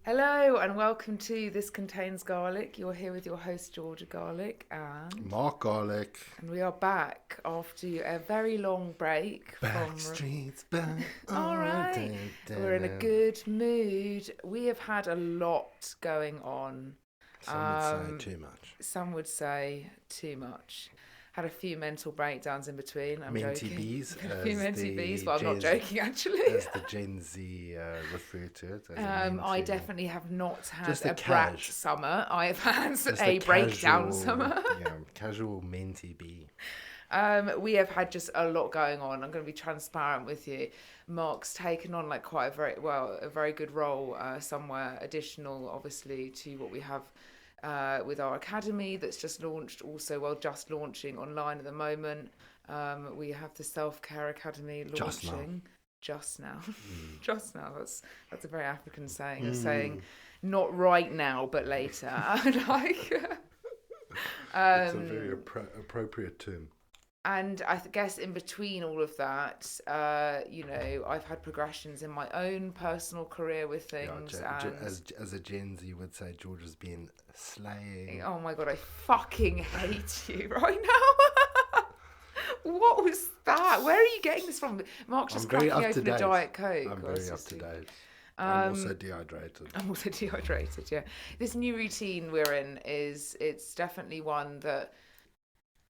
Hello and welcome to This Contains Garlic. You're here with your host Georgia Garlic Mark Garlic. and we are back after a very long break from. Backstreet's back. All right, we're in a good mood. We have had a lot going on. Some would say too much. Some would say too much. Had a few mental breakdowns in between. I'm Minty joking. bees. A few minty bees, but I'm not Gen- joking actually. As the Gen Z refer to it. As I definitely have not had Just a a brat cash. summer. I have had Just a breakdown casual, summer. Casual minty bee. We have had just a lot going on. I'm going to be transparent with you. Mark's taken on like quite a very good role somewhere additional, obviously, to what we have with our academy that's just launched. Also, just launching online at the moment. We have the Self-Care Academy launching just now. Just now. That's a very African saying. Saying not right now, but later. Like. It's a very appropriate term. And I guess in between all of that, I've had progressions in my own personal career with things. As a Gen Z would say, George has been slaying. Oh my God, I fucking hate you right now. What was that? Where are you getting this from? Mark's just cracking open a Diet Coke. I'm very up to date. I'm also dehydrated. Yeah. This new routine we're in it's definitely one that...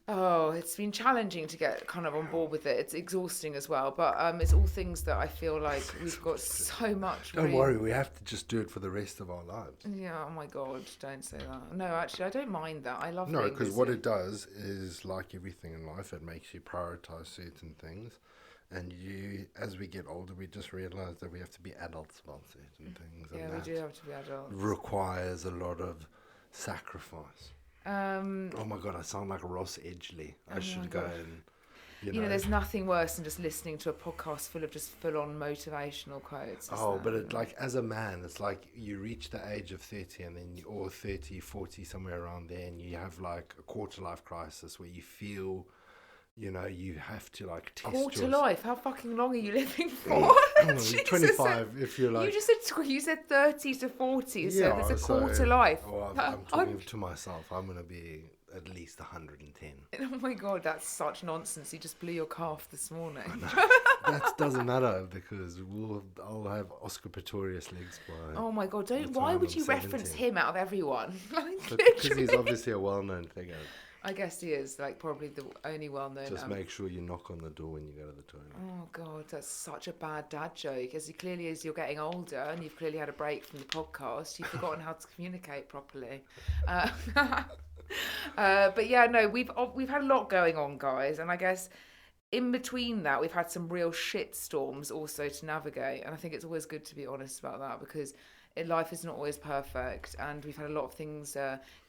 Oh, it's been challenging to get kind of on board with it. It's exhausting as well, but it's all things that I feel like we've got so much. Don't worry, we have to just do it for the rest of our lives. Yeah, oh my God, don't say that. No, actually, I don't mind that. I love. No, because what it does is, like everything in life, it makes you prioritize certain things. And as we get older, we just realize that we have to be adults about certain things. Yeah, and we do have to be adults. Requires a lot of sacrifice. Oh my God, I sound like Ross Edgley. I should go and, you know, there's nothing worse than just listening to a podcast full of just full-on motivational quotes. Like as a man, it's like you reach the age of 30 and then or 30, 40, somewhere around there, and you have like a quarter-life crisis where you feel... You know, you have to like test quarter life. How fucking long are you living for? 25. If you're like, you said 30 to 40, so there's a quarter life. I'm talking to myself. I'm gonna be at least 110. Oh my God, that's such nonsense. You just blew your calf this morning. That doesn't matter because I'll have Oscar Pistorius legs by. Oh my God, why would you reference him out of everyone? Because he's obviously a well-known figure. I guess he is, like, probably the only well-known. Just make sure you knock on the door when you go to the toilet. Oh, God, that's such a bad dad joke. As you're getting older and you've clearly had a break from the podcast, you've forgotten how to communicate properly. But yeah, no, we've had a lot going on, guys. And I guess in between that, we've had some real shit storms also to navigate. And I think it's always good to be honest about that because... life is not always perfect, and we've had a lot of things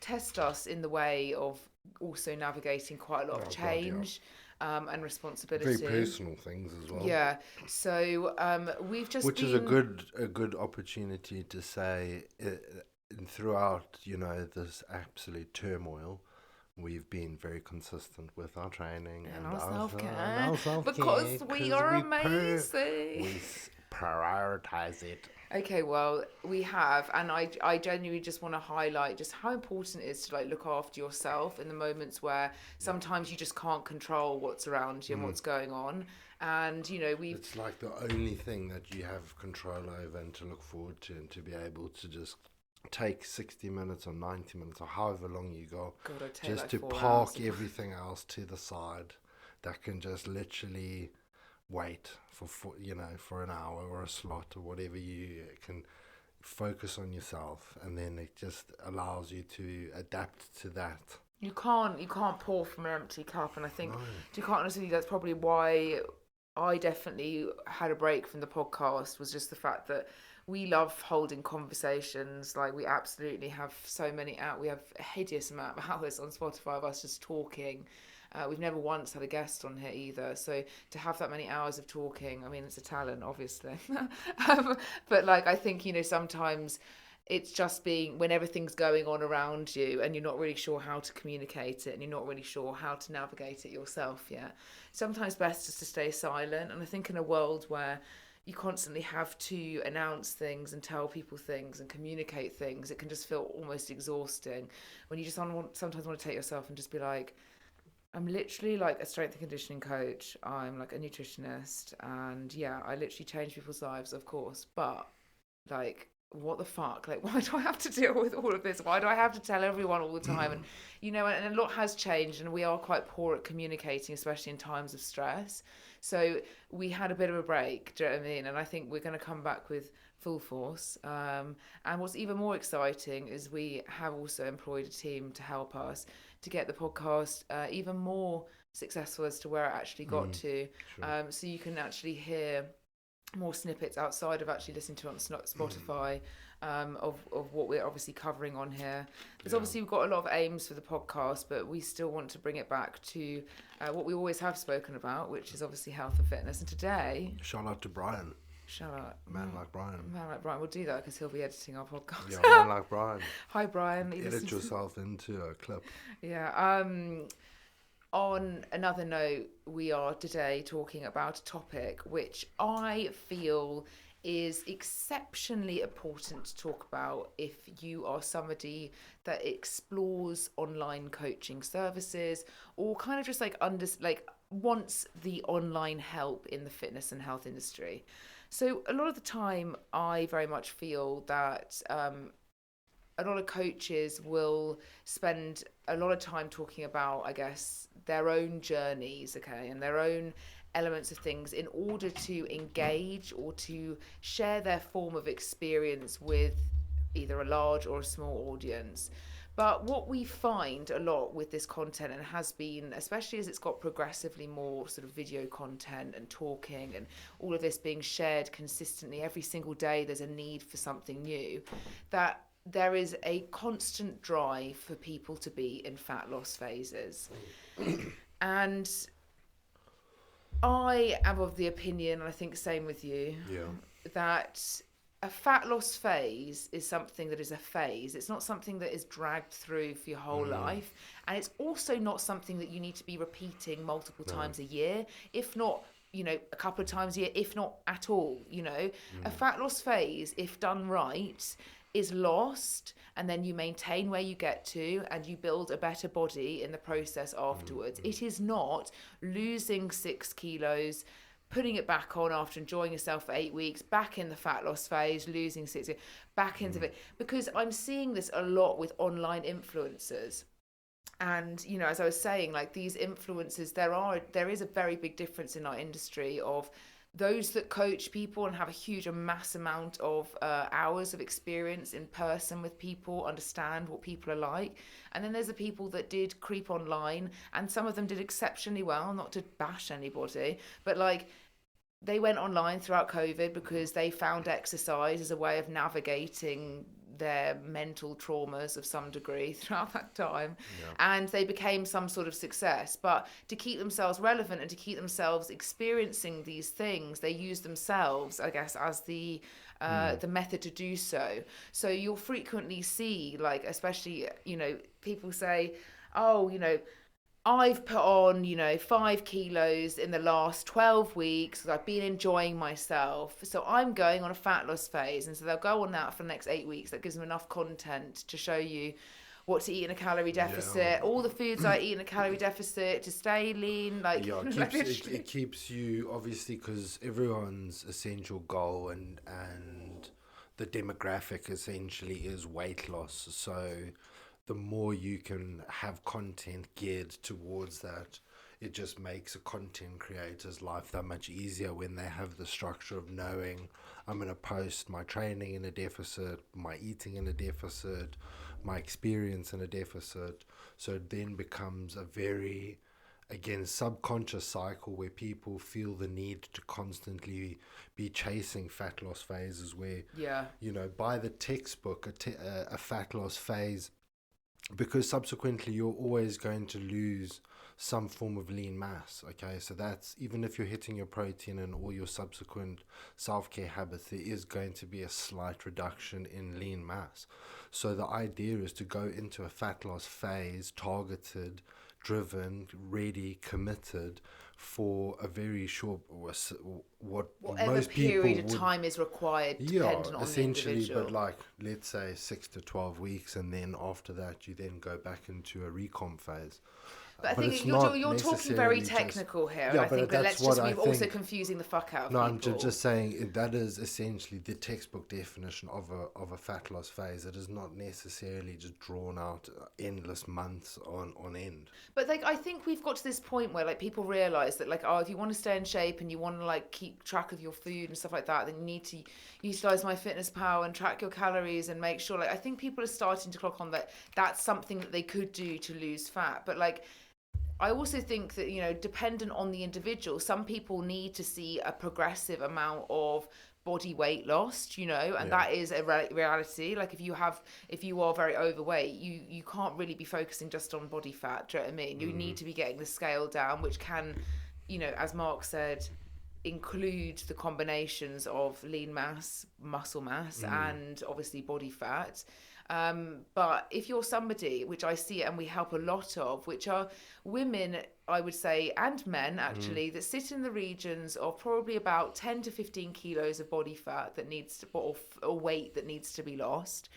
test us in the way of also navigating quite a lot of change and responsibility. Very personal things as well. Yeah, so we've just is a good opportunity to say throughout this absolute turmoil. We've been very consistent with our training and our self-care because we are amazing. We prioritize it. Okay, well, we have, and I genuinely just want to highlight just how important it is to like look after yourself in the moments where sometimes you just can't control what's around you and what's going on. And it's like the only thing that you have control over and to look forward to, and to be able to just take 60 minutes or 90 minutes or however long you go, just like to park everything else to the side that can just literally wait for an hour or a slot or whatever. You can focus on yourself, and then it just allows you to adapt to that. You can't pour from an empty cup, and I think to be quite honest with you, that's probably why I definitely had a break from the podcast, was just the fact that we love holding conversations. Like, we absolutely have so many we have a hideous amount of hours on Spotify of us just talking. We've never once had a guest on here either. So to have that many hours of talking, I mean, it's a talent, obviously. But like, I think, sometimes it's just when everything's going on around you and you're not really sure how to communicate it and you're not really sure how to navigate it yourself yet. Sometimes best just to stay silent. And I think in a world where, you constantly have to announce things and tell people things and communicate things, it can just feel almost exhausting when you just sometimes want to take yourself and just be like, I'm literally like a strength and conditioning coach. I'm like a nutritionist, and yeah, I literally change people's lives, of course. But like, what the fuck? Like, why do I have to deal with all of this? Why do I have to tell everyone all the time? And and a lot has changed, and we are quite poor at communicating, especially in times of stress. So we had a bit of a break. Do you know what I mean? And I think we're going to come back with full force. And what's even more exciting is we have also employed a team to help us to get the podcast even more successful as to where it actually got to. Sure. So you can actually hear more snippets outside of actually listening to it on Spotify of what we're obviously covering on here. Because obviously we've got a lot of aims for the podcast, but we still want to bring it back to what we always have spoken about, which is obviously health and fitness. And today... Shout out to Brian. Shout out. Man like Brian. Man like Brian. We'll do that because he'll be editing our podcast. Yeah, man like Brian. Hi, Brian. Edit yourself into a clip. Yeah. On another note, we are today talking about a topic which I feel is exceptionally important to talk about if you are somebody that explores online coaching services or kind of just wants the online help in the fitness and health industry. So a lot of the time, I very much feel that a lot of coaches will spend a lot of time talking about, I guess, their own journeys, okay, and their own elements of things in order to engage or to share their form of experience with either a large or a small audience. But what we find a lot with this content, and has been, especially as it's got progressively more sort of video content and talking and all of this being shared consistently every single day, there's a need for something new, that there is a constant drive for people to be in fat loss phases. And I am of the opinion, and I think same with you, that a fat loss phase is something that is a phase. It's not something that is dragged through for your whole life. And it's also not something that you need to be repeating multiple times a year, if not, a couple of times a year, if not at all. A fat loss phase, if done right, is lost, and then you maintain where you get to and you build a better body in the process afterwards. It is not losing 6 kilos, putting it back on after enjoying yourself for 8 weeks, back in the fat loss phase, losing 6, back into it. Because I'm seeing this a lot with online influencers. And, as I was saying, like these influencers, there is a very big difference in our industry of those that coach people and have a mass amount of hours of experience in person with people, understand what people are like. And then there's the people that did creep online, and some of them did exceptionally well, not to bash anybody, but like they went online throughout COVID because they found exercise as a way of navigating their mental traumas of some degree throughout that time, and they became some sort of success. But to keep themselves relevant and to keep themselves experiencing these things, they use themselves, I guess, as the method to do so. So you'll frequently see, like, especially, people say, oh, I've put on, 5 kilos in the last 12 weeks because I've been enjoying myself. So I'm going on a fat loss phase. And so they'll go on that for the next 8 weeks. That gives them enough content to show you what to eat in a calorie deficit, all the foods I eat in a calorie deficit to stay lean. It keeps you, obviously, because everyone's essential goal and the demographic essentially is weight loss. So the more you can have content geared towards that, it just makes a content creator's life that much easier when they have the structure of knowing I'm going to post my training in a deficit, my eating in a deficit, my experience in a deficit. So it then becomes a very, again, subconscious cycle where people feel the need to constantly be chasing fat loss phases where, by the textbook, a fat loss phase, because subsequently you're always going to lose some form of lean mass, okay? So that's, even if you're hitting your protein and all your subsequent self-care habits, there is going to be a slight reduction in lean mass. So the idea is to go into a fat loss phase, targeted, driven, ready, committed, for a very short, whatever most people period of time is required, dependent on essentially, the individual. But like, let's say 6 to 12 weeks, and then after that, you then go back into a recomp phase. But I think you're talking very technical here. Yeah, I think we're also confusing the fuck out of people. No, I'm just saying that is essentially the textbook definition of a fat loss phase. It is not necessarily just drawn out endless months on end. But like, I think we've got to this point where like people realise that like, if you want to stay in shape and you want to like keep track of your food and stuff like that, then you need to utilise MyFitnessPal and track your calories and make sure. Like, I think people are starting to clock on that that's something that they could do to lose fat. But like, I also think that, you know, dependent on the individual, some people need to see a progressive amount of body weight lost, you know, and that is a reality. Like, if you are very overweight, you can't really be focusing just on body fat. Do you know what I mean? You need to be getting the scale down, which can, you know, as Mark said, include the combinations of lean mass, muscle mass, and obviously body fat. But if you're somebody, which I see and we help a lot of, which are women, I would say, and men actually, that sit in the regions of probably about 10 to 15 kilos of body fat that needs to, or weight that needs to be lost.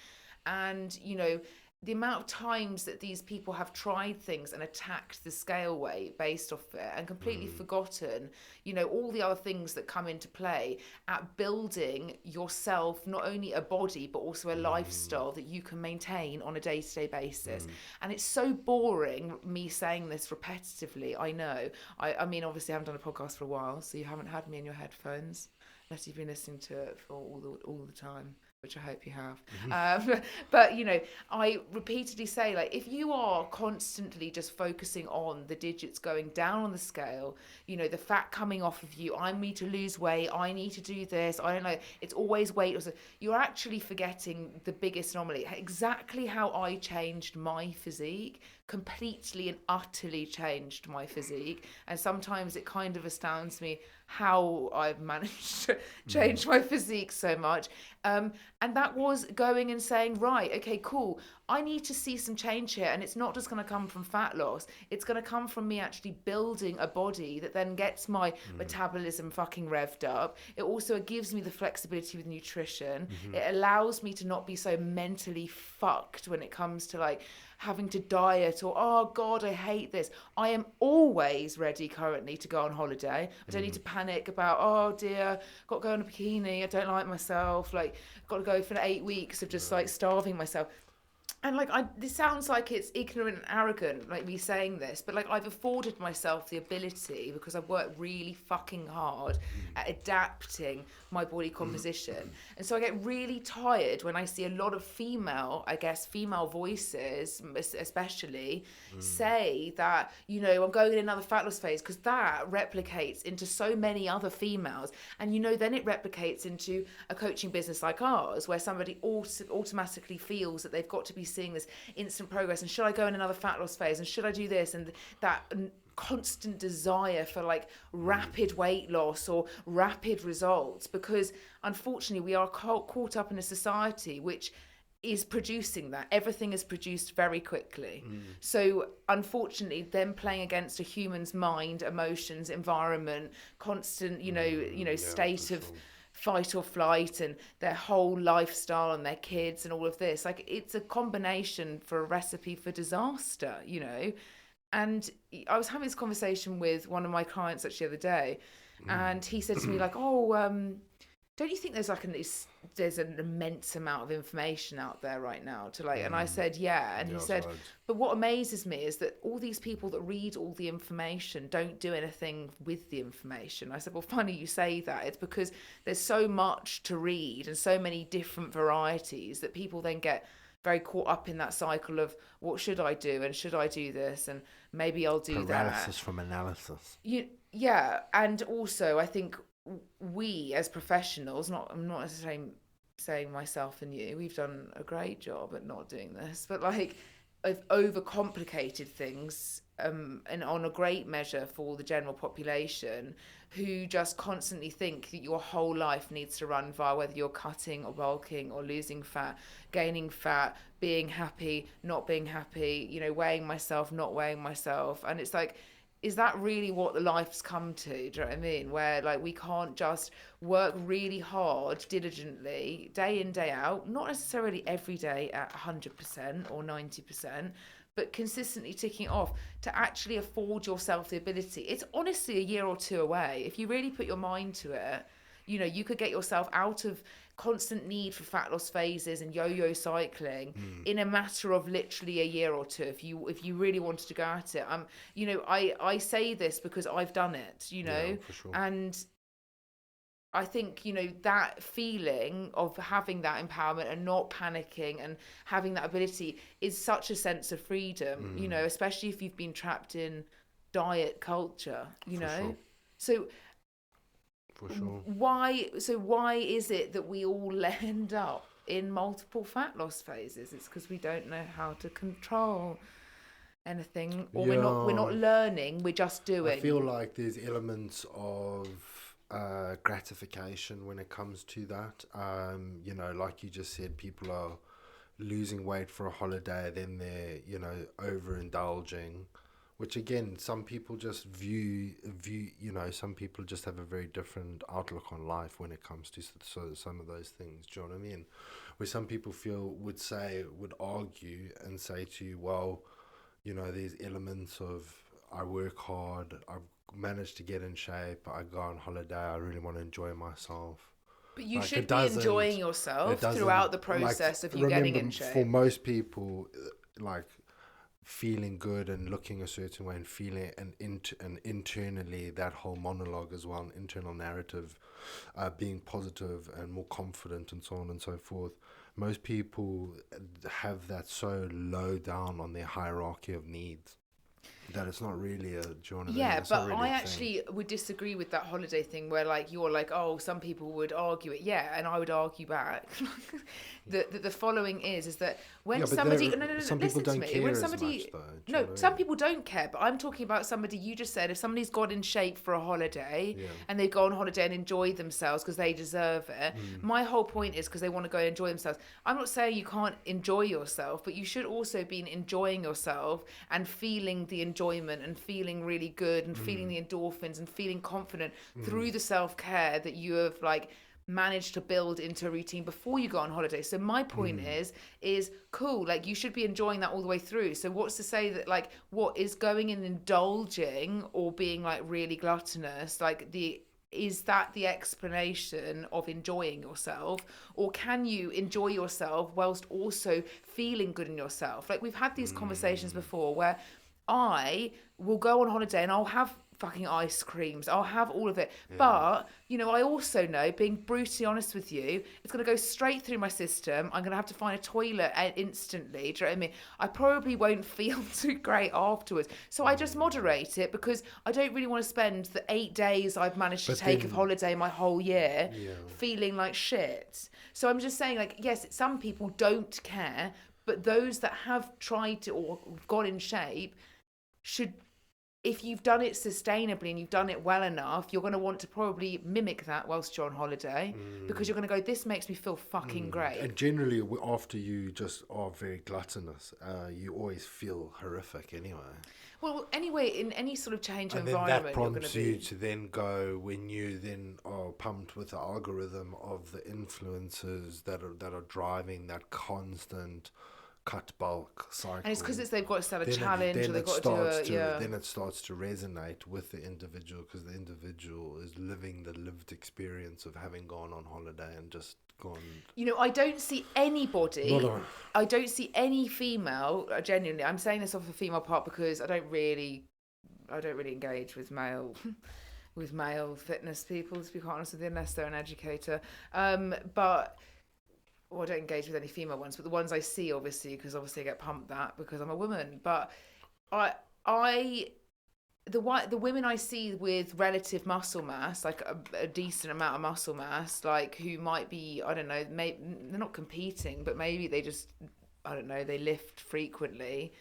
And, you know, the amount of times that these people have tried things and attacked the scale weight based off it and completely forgotten, you know, all the other things that come into play at building yourself, not only a body, but also a lifestyle that you can maintain on a day-to-day basis. And it's so boring, me saying this repetitively, I know. I mean, obviously I haven't done a podcast for a while, so you haven't had me in your headphones, unless you've been listening to it for all the time, which I hope you have. But, you know, I repeatedly say, like, if you are constantly just focusing on the digits going down on the scale, you know, the fat coming off of you, I need to lose weight, I need to do this, I don't know, it's always weight. You're actually forgetting the biggest anomaly. Exactly how I changed my physique, completely and utterly changed my physique. And sometimes it kind of astounds me how I've managed to change my physique so much. And that was going and saying, right, okay, cool, I need to see some change here. And it's not just going to come from fat loss. It's going to come from me actually building a body that then gets my metabolism fucking revved up. It also gives me the flexibility with nutrition. It allows me to not be so mentally fucked when it comes to like having to diet or, oh God, I hate this. I am always ready currently to go on holiday. I don't need to panic about, oh dear, got to go in a bikini, I don't like myself, like, got to go for 8 weeks of just like starving myself. And like, this sounds like it's ignorant and arrogant, like me saying this, but like, I've afforded myself the ability, because I've worked really fucking hard at adapting my body composition. And so I get really tired when I see a lot of female voices, especially, say that, you know, I'm going in another fat loss phase, because that replicates into so many other females. And, you know, then it replicates into a coaching business like ours, where somebody automatically feels that they've got to be seeing this instant progress, and should I go in another fat loss phase, and should I do this, and that constant desire for like rapid weight loss or rapid results, because unfortunately we are caught up in a society which is producing that. Everything is produced very quickly. So unfortunately, them playing against a human's mind, emotions, environment, constant, state of fight or flight, and their whole lifestyle and their kids and all of this, like, it's a combination for a recipe for disaster, you know. And I was having this conversation with one of my clients actually the other day, and he said to me like, don't you think there's an immense amount of information out there right now to like, and I said, yeah. And he said, but what amazes me is that all these people that read all the information don't do anything with the information. I said, well, funny you say that. It's because there's so much to read and so many different varieties that people then get very caught up in that cycle of, what should I do, and should I do this, and maybe I'll do that. Paralysis from analysis. Yeah, and also I think we as professionals, I'm not necessarily saying myself and you, we've done a great job at not doing this, but like, I've overcomplicated things, and on a great measure for the general population, who just constantly think that your whole life needs to run via whether you're cutting or bulking or losing fat, gaining fat, being happy, not being happy, you know, weighing myself, not weighing myself. And it's like, is that really what the life's come to? Do you know what I mean? Where like we can't just work really hard, diligently, day in, day out, not necessarily every day at 100% or 90%, but consistently ticking it off to actually afford yourself the ability. It's honestly a year or two away. If you really put your mind to it, you know, you could get yourself out of constant need for fat loss phases and yo-yo cycling in a matter of literally a year or two if you really wanted to go at it. You know, I say this because I've done it, you know. Yeah, for sure. And I think, you know, that feeling of having that empowerment and not panicking and having that ability is such a sense of freedom, you know, especially if you've been trapped in diet culture, you For know. sure. So for sure. Why is it that we all end up in multiple fat loss phases? It's because we don't know how to control anything, or we're not learning, we're just doing. I feel like there's elements of gratification when it comes to that. You know, like you just said, people are losing weight for a holiday, then they're, you know, overindulging. Which again, some people just view, you know, some people just have a very different outlook on life when it comes to some of those things. Do you know what I mean? Where some people would argue and say to you, well, you know, there's elements of I work hard, I've managed to get in shape, I go on holiday, I really want to enjoy myself. But you should be enjoying yourself throughout the process of you getting in shape. For most people, like, feeling good and looking a certain way and feeling and internally that whole monologue as well, an internal narrative, being positive and more confident and so on and so forth. Most people have that so low down on their hierarchy of needs that it's not really a journey. Yeah, but really I actually would disagree with that holiday thing where like you're like, oh, some people would argue it. Yeah, and I would argue back. the following is that when somebody some people don't care as much, though. Some people don't care, but I'm talking about somebody, you just said, if somebody's got in shape for a holiday and they go on holiday and enjoy themselves because they deserve it. My whole point is because they want to go and enjoy themselves. I'm not saying you can't enjoy yourself, but you should also be enjoying yourself and feeling the enjoyment and feeling really good and feeling the endorphins and feeling confident through the self-care that you have like managed to build into a routine before you go on holiday. So my point is cool, like you should be enjoying that all the way through. So what's to say that like what is going and indulging or being like really gluttonous, like is that the explanation of enjoying yourself, or can you enjoy yourself whilst also feeling good in yourself? Like we've had these conversations before where I will go on holiday and I'll have fucking ice creams, I'll have all of it, but you know, I also know, being brutally honest with you, it's going to go straight through my system. I'm going to have to find a toilet instantly. Do you know what I mean? I probably won't feel too great afterwards, so I just moderate it because I don't really want to spend the 8 days I've managed to take of holiday my whole year feeling like shit. So I'm just saying, like, yes, some people don't care, but those that have tried to or got in shape should, if you've done it sustainably and you've done it well enough, you're going to want to probably mimic that whilst you're on holiday because you're going to go, this makes me feel fucking great. And generally, after you just are very gluttonous, you always feel horrific anyway. Well, anyway, in any sort of change and environment, that prompts you to then go, when you then are pumped with the algorithm of the influencers that are driving that constant cut bulk cycle. And it's because they've got to start a challenge, or they've got to do a... Then it starts to resonate with the individual because the individual is living the lived experience of having gone on holiday and just gone... You know, I don't see anybody... I don't see any female, genuinely, I'm saying this off the female part because I don't really engage with male... with male fitness people, to be quite honest with you, unless they're an educator. Well, I don't engage with any female ones, but the ones I see, obviously, because obviously I get pumped that because I'm a woman. But the women I see with relative muscle mass, like a decent amount of muscle mass, like who might be, I don't know, maybe they're not competing, but maybe they just, I don't know, they lift frequently.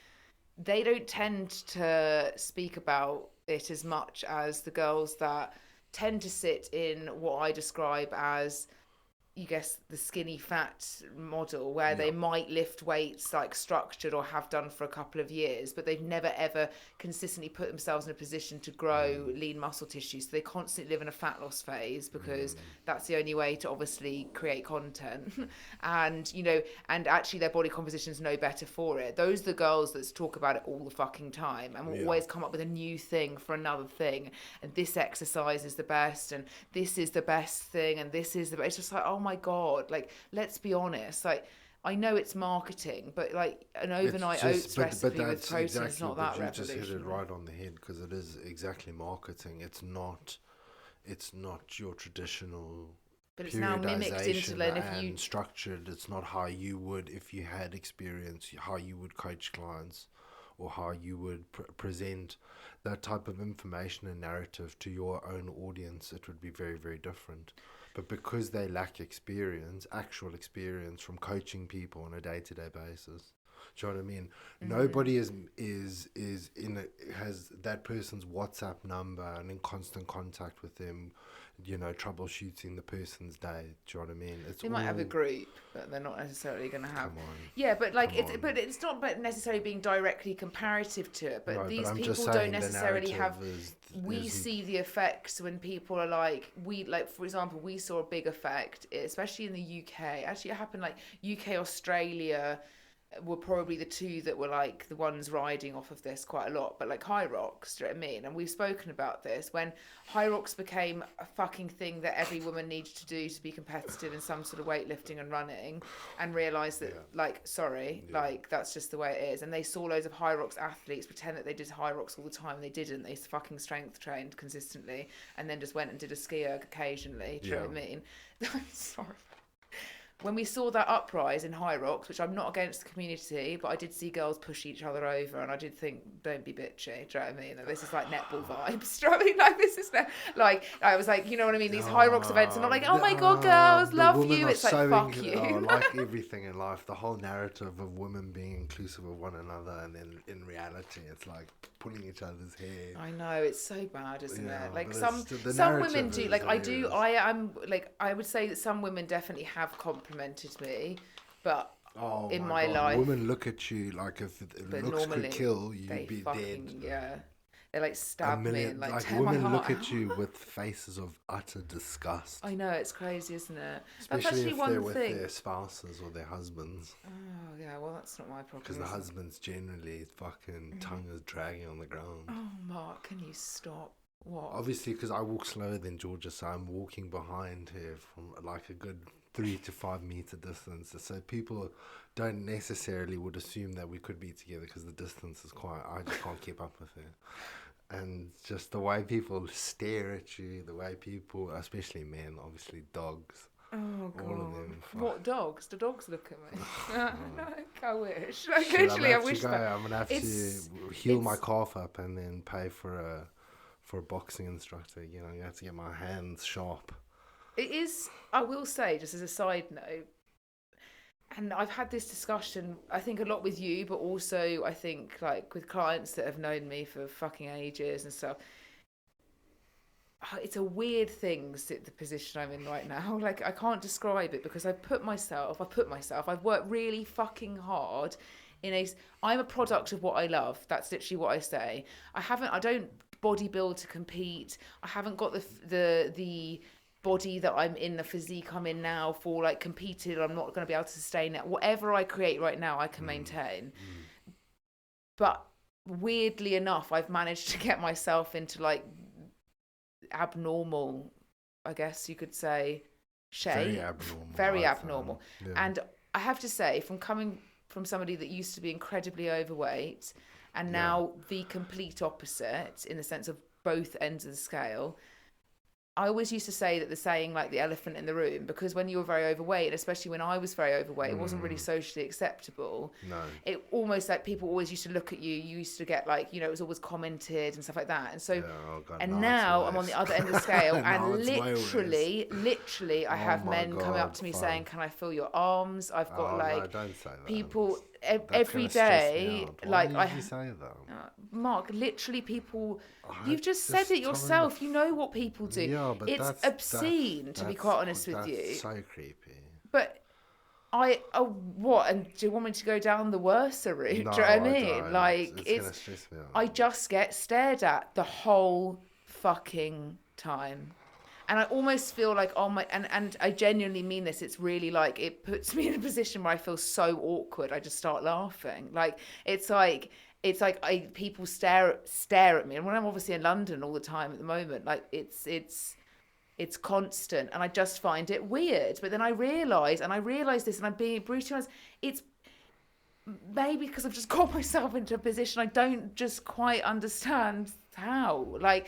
They don't tend to speak about it as much as the girls that tend to sit in what I describe as, you guess the skinny fat model where they might lift weights like structured or have done for a couple of years, but they've never ever consistently put themselves in a position to grow lean muscle tissue. So they constantly live in a fat loss phase because that's the only way to obviously create content. And, you know, and actually their body composition is no better for it. Those are the girls that talk about it all the fucking time and will always come up with a new thing for another thing. And this exercise is the best, and this is the best thing, and this is the best. It's just like, oh my God, like, let's be honest. Like, I know it's marketing, but like an overnight oats recipe with protein is not that revolutionary. You just hit it right on the head, because it is exactly marketing. It's not your traditional. But it's now mimicked into and structured. It's not how you would, if you had experience, how you would coach clients, or how you would present that type of information and narrative to your own audience. It would be very, very different. But because they lack experience, actual experience from coaching people on a day-to-day basis, do you know what I mean? Nobody has that person's WhatsApp number and in constant contact with them, you know, troubleshooting the person's day. Do you know what I mean? They might have a group, but they're not necessarily going to have. Yeah, but like it's not but necessarily being directly comparative to it. But no, these people don't necessarily have. We see the effects when people are like, for example, we saw a big effect, especially in the UK. Actually, it happened like UK, Australia were probably the two that were like the ones riding off of this quite a lot, but like Hyrox, do you know what I mean? And we've spoken about this when Hyrox became a fucking thing that every woman needed to do to be competitive in some sort of weightlifting and running, and realised that like that's just the way it is. And they saw loads of Hyrox athletes pretend that they did Hyrox all the time, and they didn't. They fucking strength trained consistently and then just went and did a ski erg occasionally, do you know what I mean? I'm sorry. When we saw that uprise in Hyrox, which I'm not against the community, but I did see girls push each other over, and I did think, don't be bitchy, do you know what I mean? This is like netball vibes, do you know what I mean? Like, this is like, I was like, you know what I mean? These Hyrox events are not like, oh my God, girls, love you. It's like, fuck you. Like everything in life, the whole narrative of women being inclusive of one another, and then in reality, it's like pulling each other's hair. I know, it's so bad, isn't it? Like some women do, like I would say that some women definitely have complimented me, but in my life, women look at you like if looks could kill, you'd be dead. Yeah, they like stab me and like tear women my heart look at you with faces of utter disgust. I know, it's crazy, isn't it? Especially if they're with their spouses or their husbands. Oh yeah, well that's not my problem. Because the husbands generally fucking tongue is dragging on the ground. Oh Mark, can you stop? What? Obviously, because I walk slower than Georgia, so I'm walking behind her from like a good 3 to 5 meter distance. So people don't necessarily would assume that we could be together because the distance is quite. I just can't keep up with her, and just the way people stare at you, the way people, especially men, obviously dogs. Oh God! All of them. What dogs? Do dogs look at me? I wish. Like, literally, I wish. I'm gonna have to heal my calf up and then pay for a boxing instructor. You know, you have to get my hands sharp. It is, I will say, just as a side note, and I've had this discussion, I think a lot with you, but also I think like with clients that have known me for fucking ages and stuff. It's a weird thing, the position I'm in right now. Like, I can't describe it because I've worked really fucking hard I'm a product of what I love. That's literally what I say. I don't bodybuild to compete. I haven't got the body that I'm in, the physique I'm in now for like competed. I'm not going to be able to sustain it. Whatever I create right now, I can maintain. But weirdly enough, I've managed to get myself into like abnormal, I guess you could say, shape. Very abnormal. Yeah. And I have to say, from coming from somebody that used to be incredibly overweight and now the complete opposite in the sense of both ends of the scale, I always used to say that the saying like the elephant in the room, because when you were very overweight, and especially when I was very overweight, it wasn't really socially acceptable. No. It almost like people always used to look at you. You used to get like, you know, it was always commented and stuff like that. And so, now I'm on the other end of the scale, and literally, I have men coming up to me saying, "Can I feel your arms?" I've got don't say that. People every day. Like why did you say that? Mark, literally people. You've just said it yourself. You know what people do. Yeah, but it's obscene, to be quite honest with you. So creepy. But what? And do you want me to go down the worse route? No, do you know what I mean? don't. Like, it's gonna stress me out. I just get stared at the whole fucking time. And I almost feel like, oh my, and I genuinely mean this. It's really like, it puts me in a position where I feel so awkward. I just start laughing. Like, it's like people stare at me. And when I'm obviously in London all the time at the moment, like it's constant. And I just find it weird. But then I realise this, and I'm being brutally honest, it's maybe because I've just got myself into a position I don't just quite understand how. Like,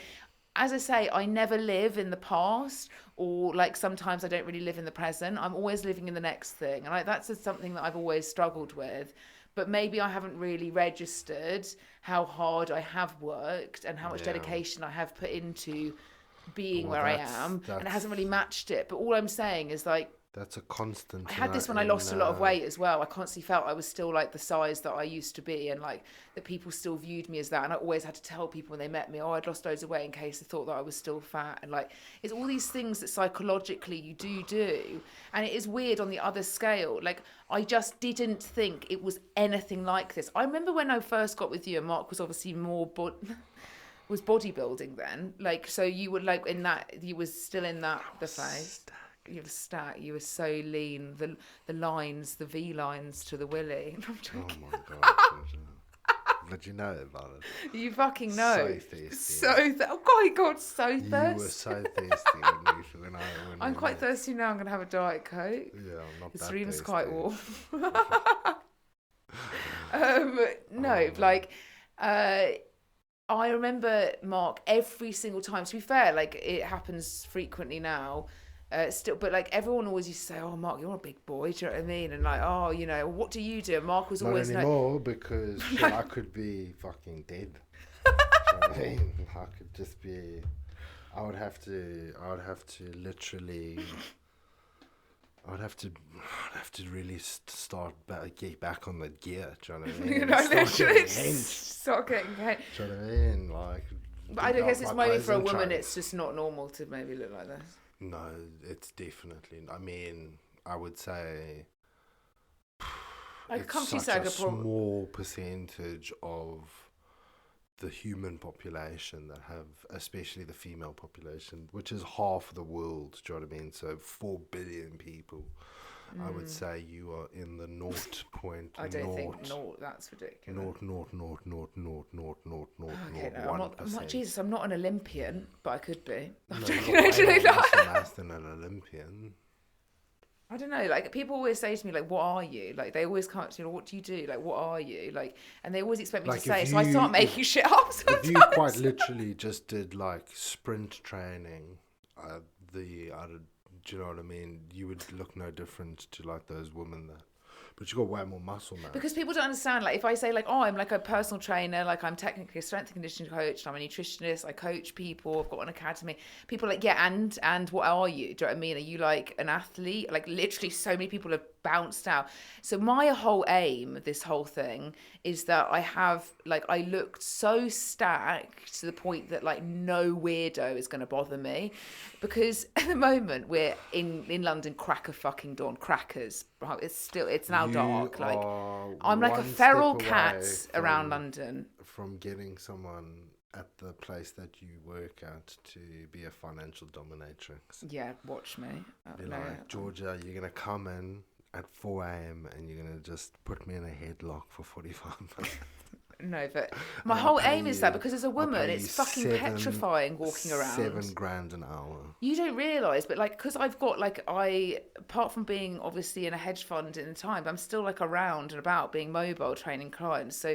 as I say, I never live in the past, or like sometimes I don't really live in the present. I'm always living in the next thing. And that's just something that I've always struggled with. But maybe I haven't really registered how hard I have worked and how much dedication I have put into being where I am. And it hasn't really matched it. But all I'm saying is like, that's a constant. I had this when I lost a lot of weight as well. I constantly felt I was still like the size that I used to be, and like that people still viewed me as that. And I always had to tell people when they met me, oh, I'd lost loads of weight, in case they thought that I was still fat. And like, it's all these things that psychologically you do. And it is weird on the other scale. Like, I just didn't think it was anything like this. I remember when I first got with you, and Mark was obviously more was bodybuilding then. Like, so you were like in that, you was still in that, the phase. You were you were so lean, the lines, the V lines to the willy. I'm joking. Oh my god. Did you know about it? You fucking know. So thirsty. Oh my god, so thirsty. You were so thirsty when I'm quite thirsty now. I'm gonna have a Diet Coke. Yeah, I'm not this that room's thirsty. quite warm. I remember Mark every single time. To be fair, like it happens frequently now. Still, but like everyone always used to say, "Oh, Mark, you're a big boy." Do you know what I mean? And like, "Oh, you know, what do you do?" And Mark was always not anymore because I could be fucking dead. Do you know what I mean? I could just be. I would have to literally. I would have to really start get back on the gear. Do you know what I mean? You know, literally start getting paid. Do you know what I mean? Like, but I guess it's maybe for a woman, it's just not normal to maybe look like this. No, it's definitely. I mean, I would say it's such a small percentage of the human population that have, especially the female population, which is half the world. Do you know what I mean? So 4 billion people. I would say you are in the 0.0. I don't think naught. That's ridiculous. Naught. Okay, no, I'm not. Jesus, I'm not an Olympian, but I could be. I'm no, joking. Actually, less than an Olympian. I don't know. Like people always say to me, like, "What are you?" Like they always come up to me, "What do you do?" Like, "What are you?" Like, and they always expect me to say. So I start making shit up. Sometimes. If you quite literally just did like sprint training, do you know what I mean? You would look no different to like those women that. But you got way more muscle now. Because people don't understand. Like if I say like, oh, I'm like a personal trainer, like I'm technically a strength and conditioning coach, I'm a nutritionist, I coach people, I've got an academy. People are like, yeah, and what are you? Do you know what I mean? Are you like an athlete? Like literally so many people have bounced out. So my whole aim, this whole thing, is that I looked so stacked to the point that like no weirdo is going to bother me. Because at the moment we're in London, crack of fucking dawn, crackers. It's now dark. Like I'm like a feral cat around London. From getting someone at the place that you work at to be a financial dominatrix. Yeah, watch me. Be like, Georgia, you're gonna come in at 4 a.m. and you're gonna just put me in a headlock for 45 minutes. No, but my whole aim is that because as a woman, it's fucking petrifying walking around. $7,000 an hour. You don't realise, but like, because I've got apart from being obviously in a hedge fund in the time, I'm still like around and about being mobile training clients. So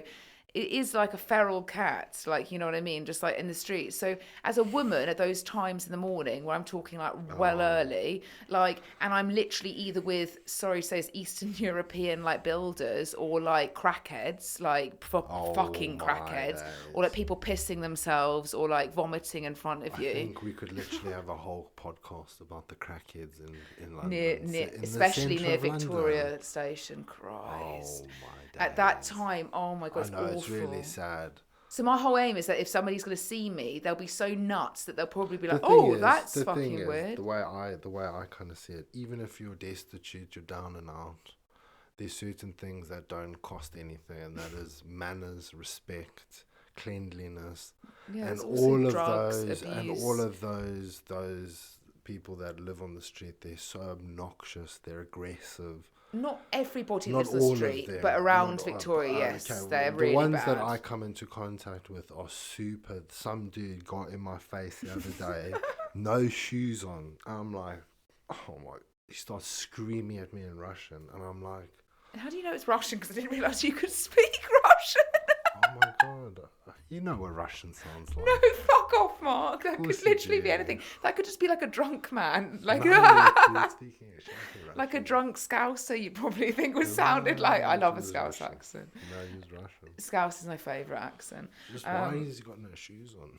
it is like a feral cat, like, you know what I mean? Just like in the street. So as a woman at those times in the morning where I'm talking like early, like, and I'm literally either with, sorry to say, Eastern European like builders or like crackheads, like fucking crackheads, days. Or like people pissing themselves or like vomiting in front of you. I think we could literally have a whole podcast about the crackheads in London. Especially near Victoria London. Station. Christ. Oh my days. At that time, oh my God, it's awful. It's really sad. So my whole aim is that if somebody's going to see me, they'll be so nuts that they'll probably be like, "Oh, that's fucking weird." The way I kind of see it, even if you're destitute, you're down and out, there's certain things that don't cost anything, and that is manners, respect, cleanliness, and all of those people that live on the street, they're so obnoxious, they're aggressive. Not everybody lives on the street, but around Victoria, yes, okay, they're really bad. The ones that I come into contact with are super. Some dude got in my face the other day, no shoes on. I'm like, oh my! He starts screaming at me in Russian, and I'm like, how do you know it's Russian? Because I didn't realise you could speak Russian. Oh my god! You know what Russian sounds like. No, fuck off, Mark. That could literally be anything. That could just be like a drunk man. Like, like a drunk Scouser, you'd probably think was sounded like. I love a Scouse accent. No, he's Russian. Scouse is my favourite accent. Just why has he got no shoes on?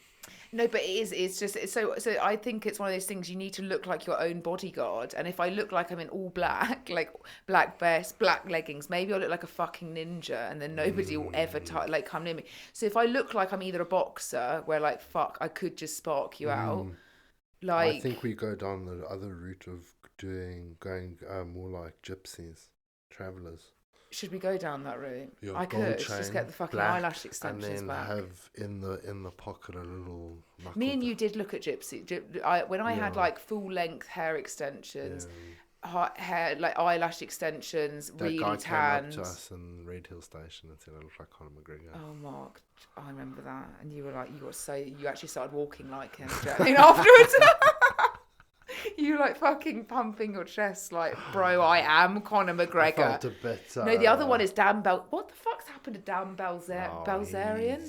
No, but it's just so I think it's one of those things you need to look like your own bodyguard. And if I look like I'm in all black, like black vest, black leggings, maybe I'll look like a fucking ninja, and then nobody will ever come near me. So if I look like I'm either a boxer, where like fuck, I could just spark you out. Like I think we go down the other route of going more like gypsies, travellers. Should we go down that route? I could just get the fucking eyelash extensions and then have in the pocket a little. Me and you did look at gypsy. When I had like full length hair extensions, hair like eyelash extensions, that really tanned. That guy came up to us in Red Hill Station and said I look like Conor McGregor. Oh, Mark, I remember that, and you were like, you actually started walking like him. Afterwards. You like fucking pumping your chest like, bro, I am Conor McGregor. I felt a bit, no, the other one is Dan What the fuck's happened to Dan Bilzerian?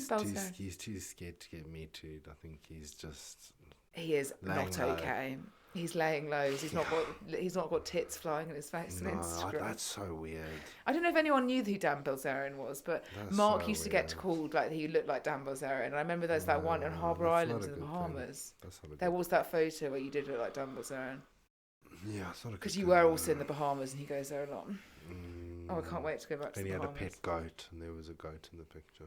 He's too scared to get me too. I think he's just. He is not okay. He's laying low. He's not got tits flying in his face on Instagram. That's so weird. I don't know if anyone knew who Dan Bilzerian was, but Mark used to get called like he looked like Dan Bilzerian. And I remember there's that one on Harbour Island in the Bahamas. There was that photo where you did look like Dan Bilzerian. Yeah, it's not a good because you were also in the Bahamas and he goes there a lot. Oh, I can't wait to go back to the Bahamas. And he had a pet goat, and there was a goat in the picture.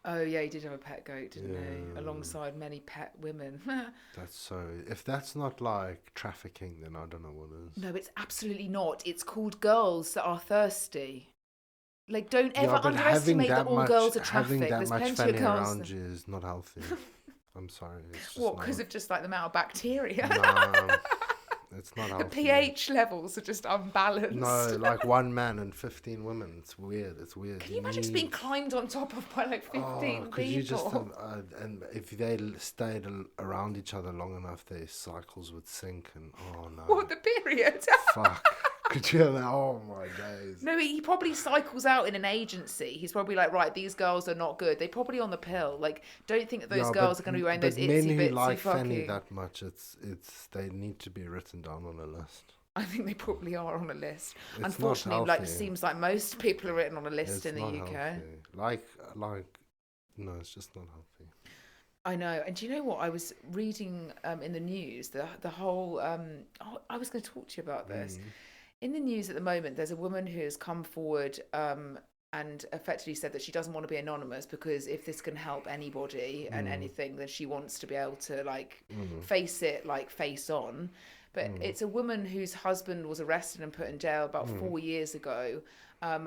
Oh yeah, he did have a pet goat, didn't he? Alongside many pet women. That's so. If that's not like trafficking, then I don't know what is. No, it's absolutely not. It's called girls that are thirsty. Like, don't ever underestimate that all girls are trafficked. Having that much fanny around you is not healthy. I'm sorry. What? Because of just like the amount of bacteria. No. It's not healthy. The pH levels are just unbalanced. No, like one man and 15 women. It's weird. Can you imagine just being climbed on top of by like 15 people? You just and if they stayed around each other long enough, their cycles would sink. And oh no. What, the period? Fuck. Could you hear that? Oh my days. No, he probably cycles out in an agency. He's probably like, right, these girls are not good. They're probably on the pill. Like, don't think that those girls are going to be wearing those itsy bitsy. Men who like fanny that much, they need to be written down on a list. I think they probably are on a list. It's unfortunately, like, seems like most people are written on a list in the UK. Healthy. Like, no, it's just not healthy. I know. And do you know what? I was reading in the news, the whole, I was going to talk to you about this. In the news at the moment, there's a woman who has come forward and effectively said that she doesn't want to be anonymous because if this can help anybody and anything, then she wants to be able to like face it, like face on. But it's a woman whose husband was arrested and put in jail about 4 years ago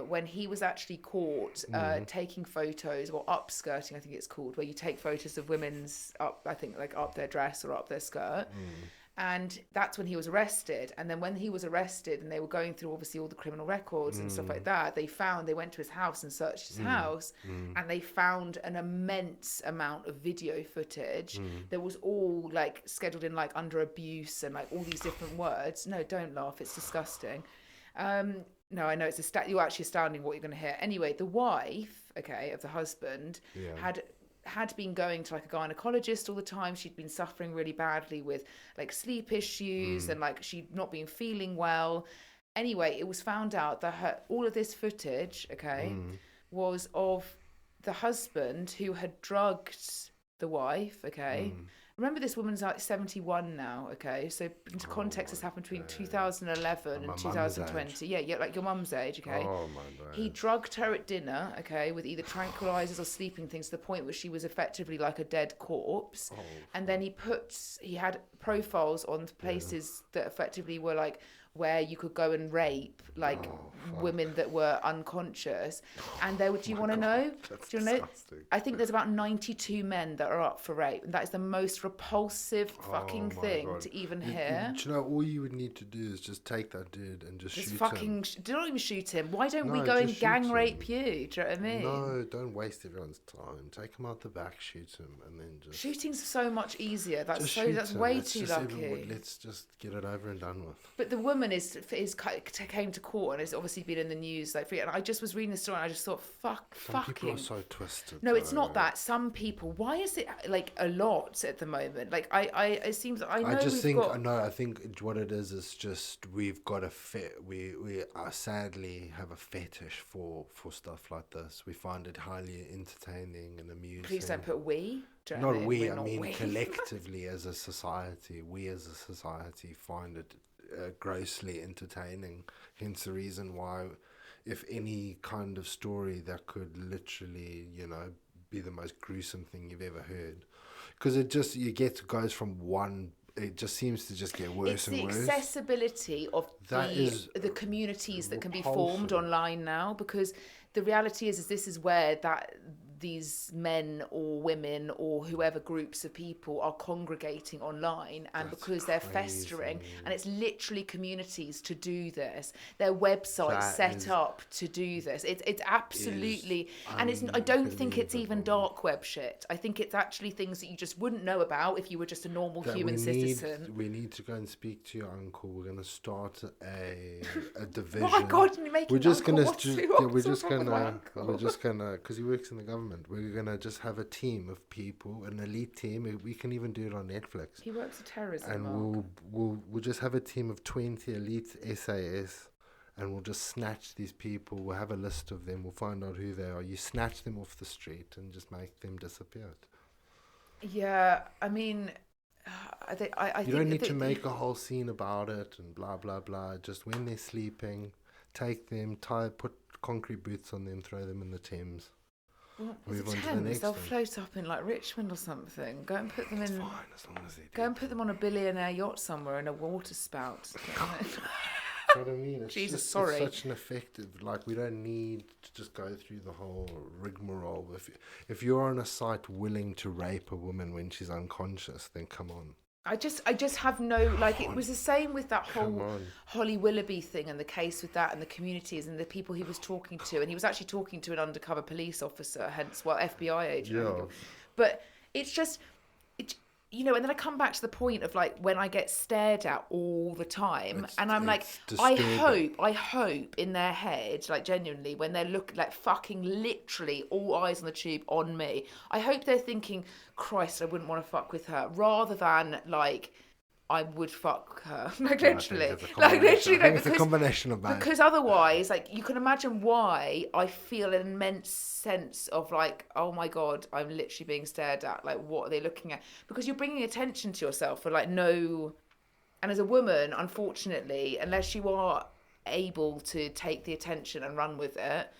when he was actually caught taking photos, or upskirting, I think it's called, where you take photos of women's up their dress or up their skirt. And that's when he was arrested. And then when he was arrested and they were going through obviously all the criminal records and stuff like that, they went to his house and searched his house and they found an immense amount of video footage that was all like scheduled in like under abuse and like all these different words. No, don't laugh. It's disgusting. No, I know you're actually astounding what you're going to hear. Anyway, the wife, of the husband had been going to like a gynecologist all the time. She'd been suffering really badly with like sleep issues and like she'd not been feeling well. Anyway, it was found out that all of this footage, was of the husband who had drugged the wife, remember this woman's like 71 now, okay? So into context, this happened between 2011 and 2020. Yeah, like your mum's age, okay? Oh my God. He drugged her at dinner, okay, with either tranquilizers or sleeping things to the point where she was effectively like a dead corpse. And then he had profiles on places that effectively were like where you could go and rape like women that were unconscious. And there, do you want to know? Do you know? I think there's about 92 men that are up for rape. And that is the most repulsive fucking thing to even hear. Do you know, all you would need to do is just take that dude and just shoot fucking him. Do not even shoot him. Why don't we go and gang rape you? Do you know what I mean? No, don't waste everyone's time. Take him out the back, shoot him, and then just... Shooting's so much easier. That's way too lucky. Let's just get it over and done with. But the woman came to court and has obviously been in the news like, and I just was reading the story and I just thought, Some people are so twisted. No, it's not that. Some people. Why is it like a lot at the moment? Like it seems I know. I think what it is just we've got we sadly have a fetish for stuff like this. We find it highly entertaining and amusing. Please don't put we. Not we. I mean collectively as a society, we as a society find it grossly entertaining. Hence the reason why, if any kind of story that could literally, be the most gruesome thing you've ever heard, because it just goes from one. It just seems to just get worse and worse. It's the accessibility of the communities that can be formed online now, because the reality is this is where these men or women or whoever groups of people are congregating online, and because they're festering, and it's literally communities to do this. Their websites set up to do this. It's absolutely, and I don't think it's even dark web shit. I think it's actually things that you just wouldn't know about if you were just a normal human citizen. We need to go and speak to your uncle. We're going to start a division. Oh my God, you're making because he works in the government. We're gonna just have a team of people, an elite team. We can even do it on Netflix. He works for terrorism. And we'll just have a team of 20 elite SAS, and we'll just snatch these people. We'll have a list of them. We'll find out who they are. You snatch them off the street and just make them disappear. Yeah, I mean, you don't need to make a whole scene about it and blah blah blah. Just when they're sleeping, take them, put concrete boots on them, throw them in the Thames. Well, they'll float up in like Richmond or something. Go and put them in. Fine, as long as they do. Go and put them on a billionaire yacht somewhere in a water spout. You know what I mean? It's sorry. It's such an effective. Like, we don't need to just go through the whole rigmarole. If you're on a site willing to rape a woman when she's unconscious, then come on. I just have no, like, it was the same with that whole Holly Willoughby thing and the case with that and the communities and the people he was talking to. And he was actually talking to an undercover police officer, hence, FBI agent. Yeah. But it's just, and then I come back to the point of, like, when I get stared at all the time, and I'm like, disturbing. I hope in their head, like, genuinely, when they're looking, like, fucking literally all eyes on the tube on me, I hope they're thinking, Christ, I wouldn't want to fuck with her, rather than, like, I would fuck her. Like, literally. It's a combination of both. Because otherwise, like, you can imagine why I feel an immense sense of, like, oh my God, I'm literally being stared at. Like, what are they looking at? Because you're bringing attention to yourself for, like, no... And as a woman, unfortunately, unless you are able to take the attention and run with it,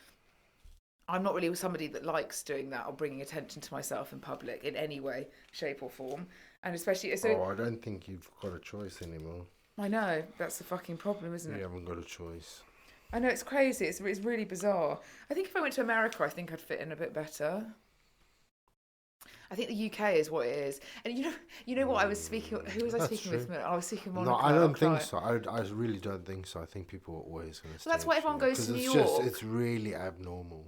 I'm not really somebody that likes doing that or bringing attention to myself in public in any way, shape or form. And especially... I don't think you've got a choice anymore. I know. That's the fucking problem, isn't it? You haven't got a choice. I know, it's crazy. It's really bizarre. I think if I went to America, I think I'd fit in a bit better. I think the UK is what it is. And you know what I was speaking... Who was I speaking with? I was speaking with Monica. No, I don't think so. I really don't think so. I think people are always going to say... Well, that's why everyone goes to New York. It's really abnormal.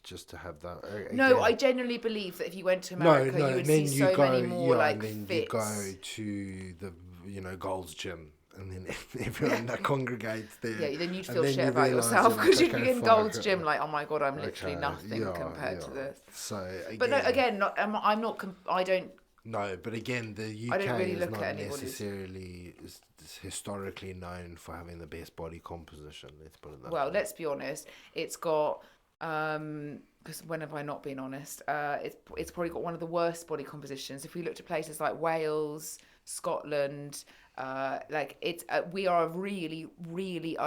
Just to have that. Again. No, I genuinely believe that if you went to America, you would see so many more like and then fits. You go to the Gold's Gym, and then everyone that congregates there. Yeah, then you'd feel shit about yourself because you'd be in Gold's Gym like, oh my God, I'm literally nothing compared to this. So, again, but no, again, I'm not. I don't. No, but again, the UK is not necessarily historically known for having the best body composition. Let's put it that way. Well, let's be honest. It's got because when have I not been honest? It's probably got one of the worst body compositions. If we looked at places like Wales, Scotland, we are a really, really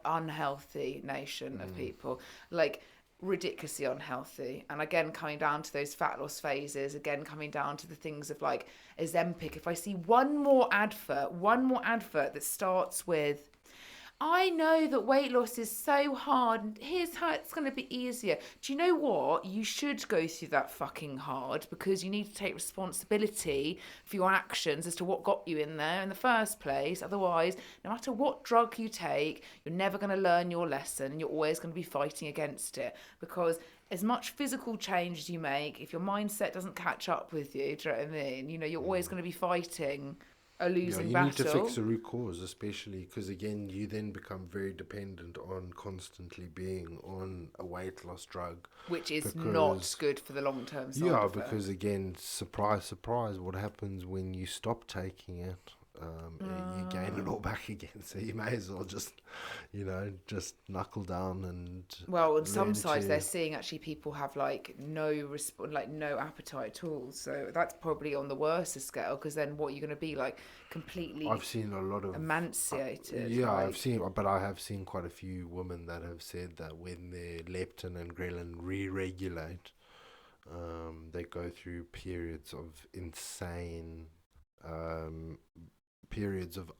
unhealthy nation of people, like ridiculously unhealthy. And again, coming down to those fat loss phases, again coming down to the things of like Ozempic. If I see one more advert that starts with, I know that weight loss is so hard. Here's how it's going to be easier. Do you know what? You should go through that fucking hard, because you need to take responsibility for your actions as to what got you in there in the first place. Otherwise, no matter what drug you take, you're never going to learn your lesson. You're always going to be fighting against it, because as much physical change as you make, if your mindset doesn't catch up with you, do you know what I mean? You know, you're always going to be fighting a losing battle. You need to fix the root cause, especially because, again, you then become very dependent on constantly being on a weight loss drug. Which is not good for the long-term side effect. Because, again, surprise, surprise, what happens when you stop taking it? You gain it all back again, so you may as well just knuckle down and. Well, on some sides, they're seeing actually people have like no appetite at all. So that's probably on the worst scale, because then what you're going to be like completely. I've seen a lot of emaciated. I have seen quite a few women that have said that when their leptin and ghrelin re-regulate, they go through periods of insane. Periods of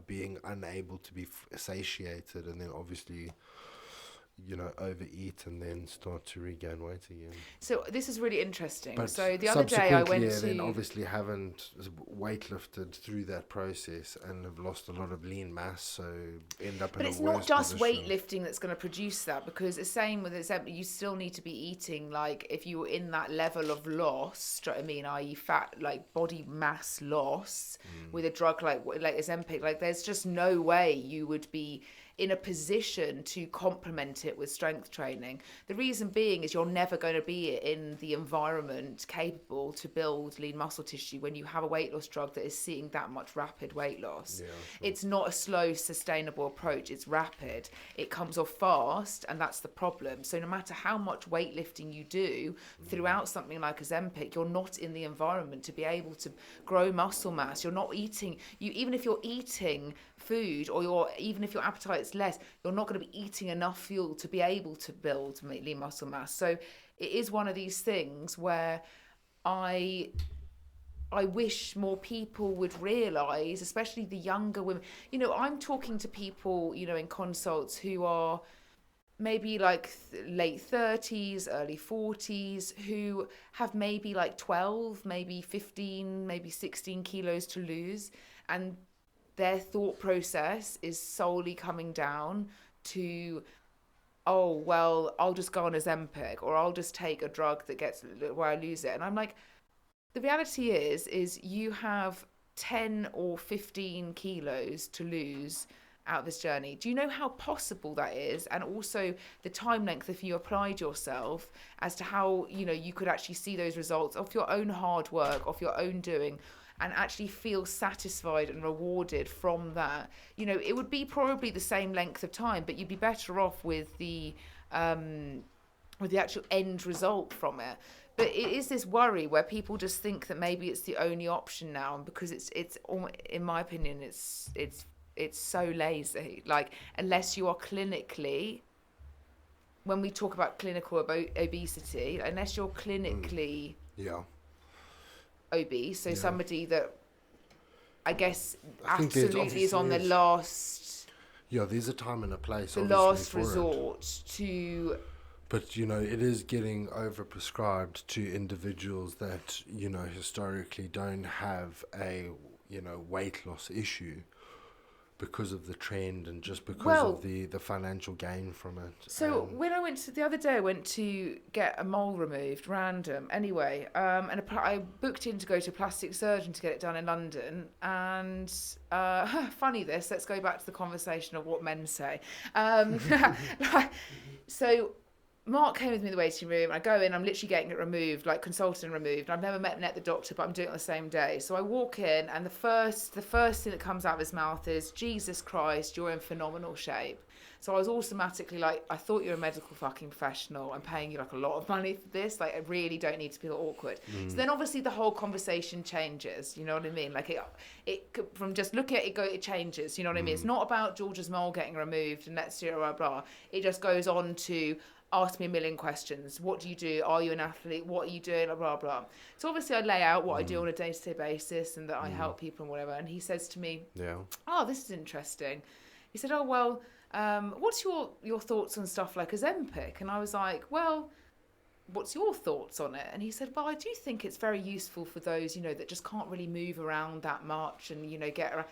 being unable to be satiated, and then obviously overeat and then start to regain weight again. So this is really interesting. But so the other day I went to... then obviously haven't weightlifted through that process and have lost a lot of lean mass, so end up in a worse position. But it's not just weightlifting that's going to produce that, because the same with Ozempic, you still need to be eating, like if you were in that level of loss, do you know what I mean, i.e. fat, like body mass loss with a drug like Ozempic, like there's just no way you would be in a position to complement it with strength training. The reason being is you're never going to be in the environment capable to build lean muscle tissue when you have a weight loss drug that is seeing that much rapid weight loss. Yeah, sure. It's not a slow, sustainable approach. It's rapid. It comes off fast, and that's the problem. So no matter how much weightlifting you do throughout something like Ozempic, you're not in the environment to be able to grow muscle mass. You're not eating, even if you're eating food, or even if your appetite's less, you're not going to be eating enough fuel to be able to build lean muscle mass. So it is one of these things where I wish more people would realise, especially the younger women. I'm talking to people, in consults who are maybe like late 30s, early 40s, who have maybe like 12, maybe 15, maybe 16 kilos to lose, and their thought process is solely coming down to, oh, well, I'll just go on Ozempic, or I'll just take a drug that gets where I lose it. And I'm like, the reality is you have 10 or 15 kilos to lose out of this journey. Do you know how possible that is? And also the time length, if you applied yourself, as to how, you could actually see those results of your own hard work, of your own doing, and actually feel satisfied and rewarded from that. It would be probably the same length of time, but you'd be better off with the actual end result from it. But it is this worry where people just think that maybe it's the only option now, and because it's in my opinion, it's so lazy. Like, unless you are clinically, when we talk about clinical obesity, unless you're clinically obese, so somebody that I guess absolutely is on the last. Yeah, there's a time and a place. The last resort to. But it is getting overprescribed to individuals that historically don't have a weight loss issue, because of the trend and just because of the financial gain from it. So when I went to get a mole removed, random, anyway, and I booked in to go to a plastic surgeon to get it done in London, and funny this, let's go back to the conversation of what men say. So Mark came with me in the waiting room. I go in, I'm literally getting it removed, like consulted and removed. I've never met the doctor, but I'm doing it on the same day. So I walk in, and the first thing that comes out of his mouth is, Jesus Christ, you're in phenomenal shape. So I was automatically like, I thought you were a medical fucking professional. I'm paying you like a lot of money for this. Like, I really don't need to feel awkward. So then obviously the whole conversation changes. You know what I mean? Like it from just looking at it, it changes. You know what I mean? It's not about George's mole getting removed and let's do blah, blah. It just goes on to ask me a million questions. What do you do? Are you an athlete? What are you doing? Blah, blah, blah. So obviously I lay out what I do on a day-to-day basis and that I help people and whatever. And he says to me, oh, this is interesting. He said, oh, well, what's your thoughts on stuff like Ozempic? And I was like, well, what's your thoughts on it? And he said, well, I do think it's very useful for those, you know, that just can't really move around that much and, you know, get around.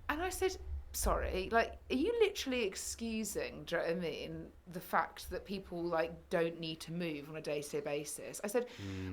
And I said, sorry, like, are you literally excusing, do you know what I mean, the fact that people, like, don't need to move on a day-to-day basis? I said,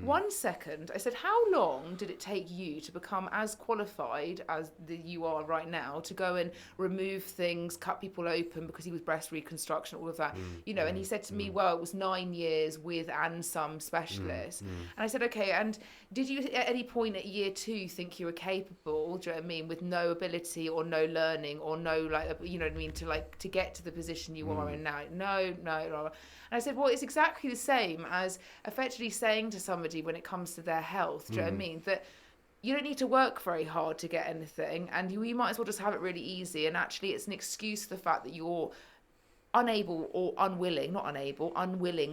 1 second. I said, how long did it take you to become as qualified as you are right now to go and remove things, cut people open because he was breast reconstruction, all of that, you know? And he said to me, well, it was 9 years with and some specialists. And I said, okay, and did you at any point at year 2 think you were capable, do you know what I mean, with no ability or no learning or no, like, you know what I mean, to get to the position you are in now? No. And I said, well, it's exactly the same as effectively saying to somebody when it comes to their health, do you know what I mean, that you don't need to work very hard to get anything, and you might as well just have it really easy. And actually it's an excuse for the fact that you're unable or unwilling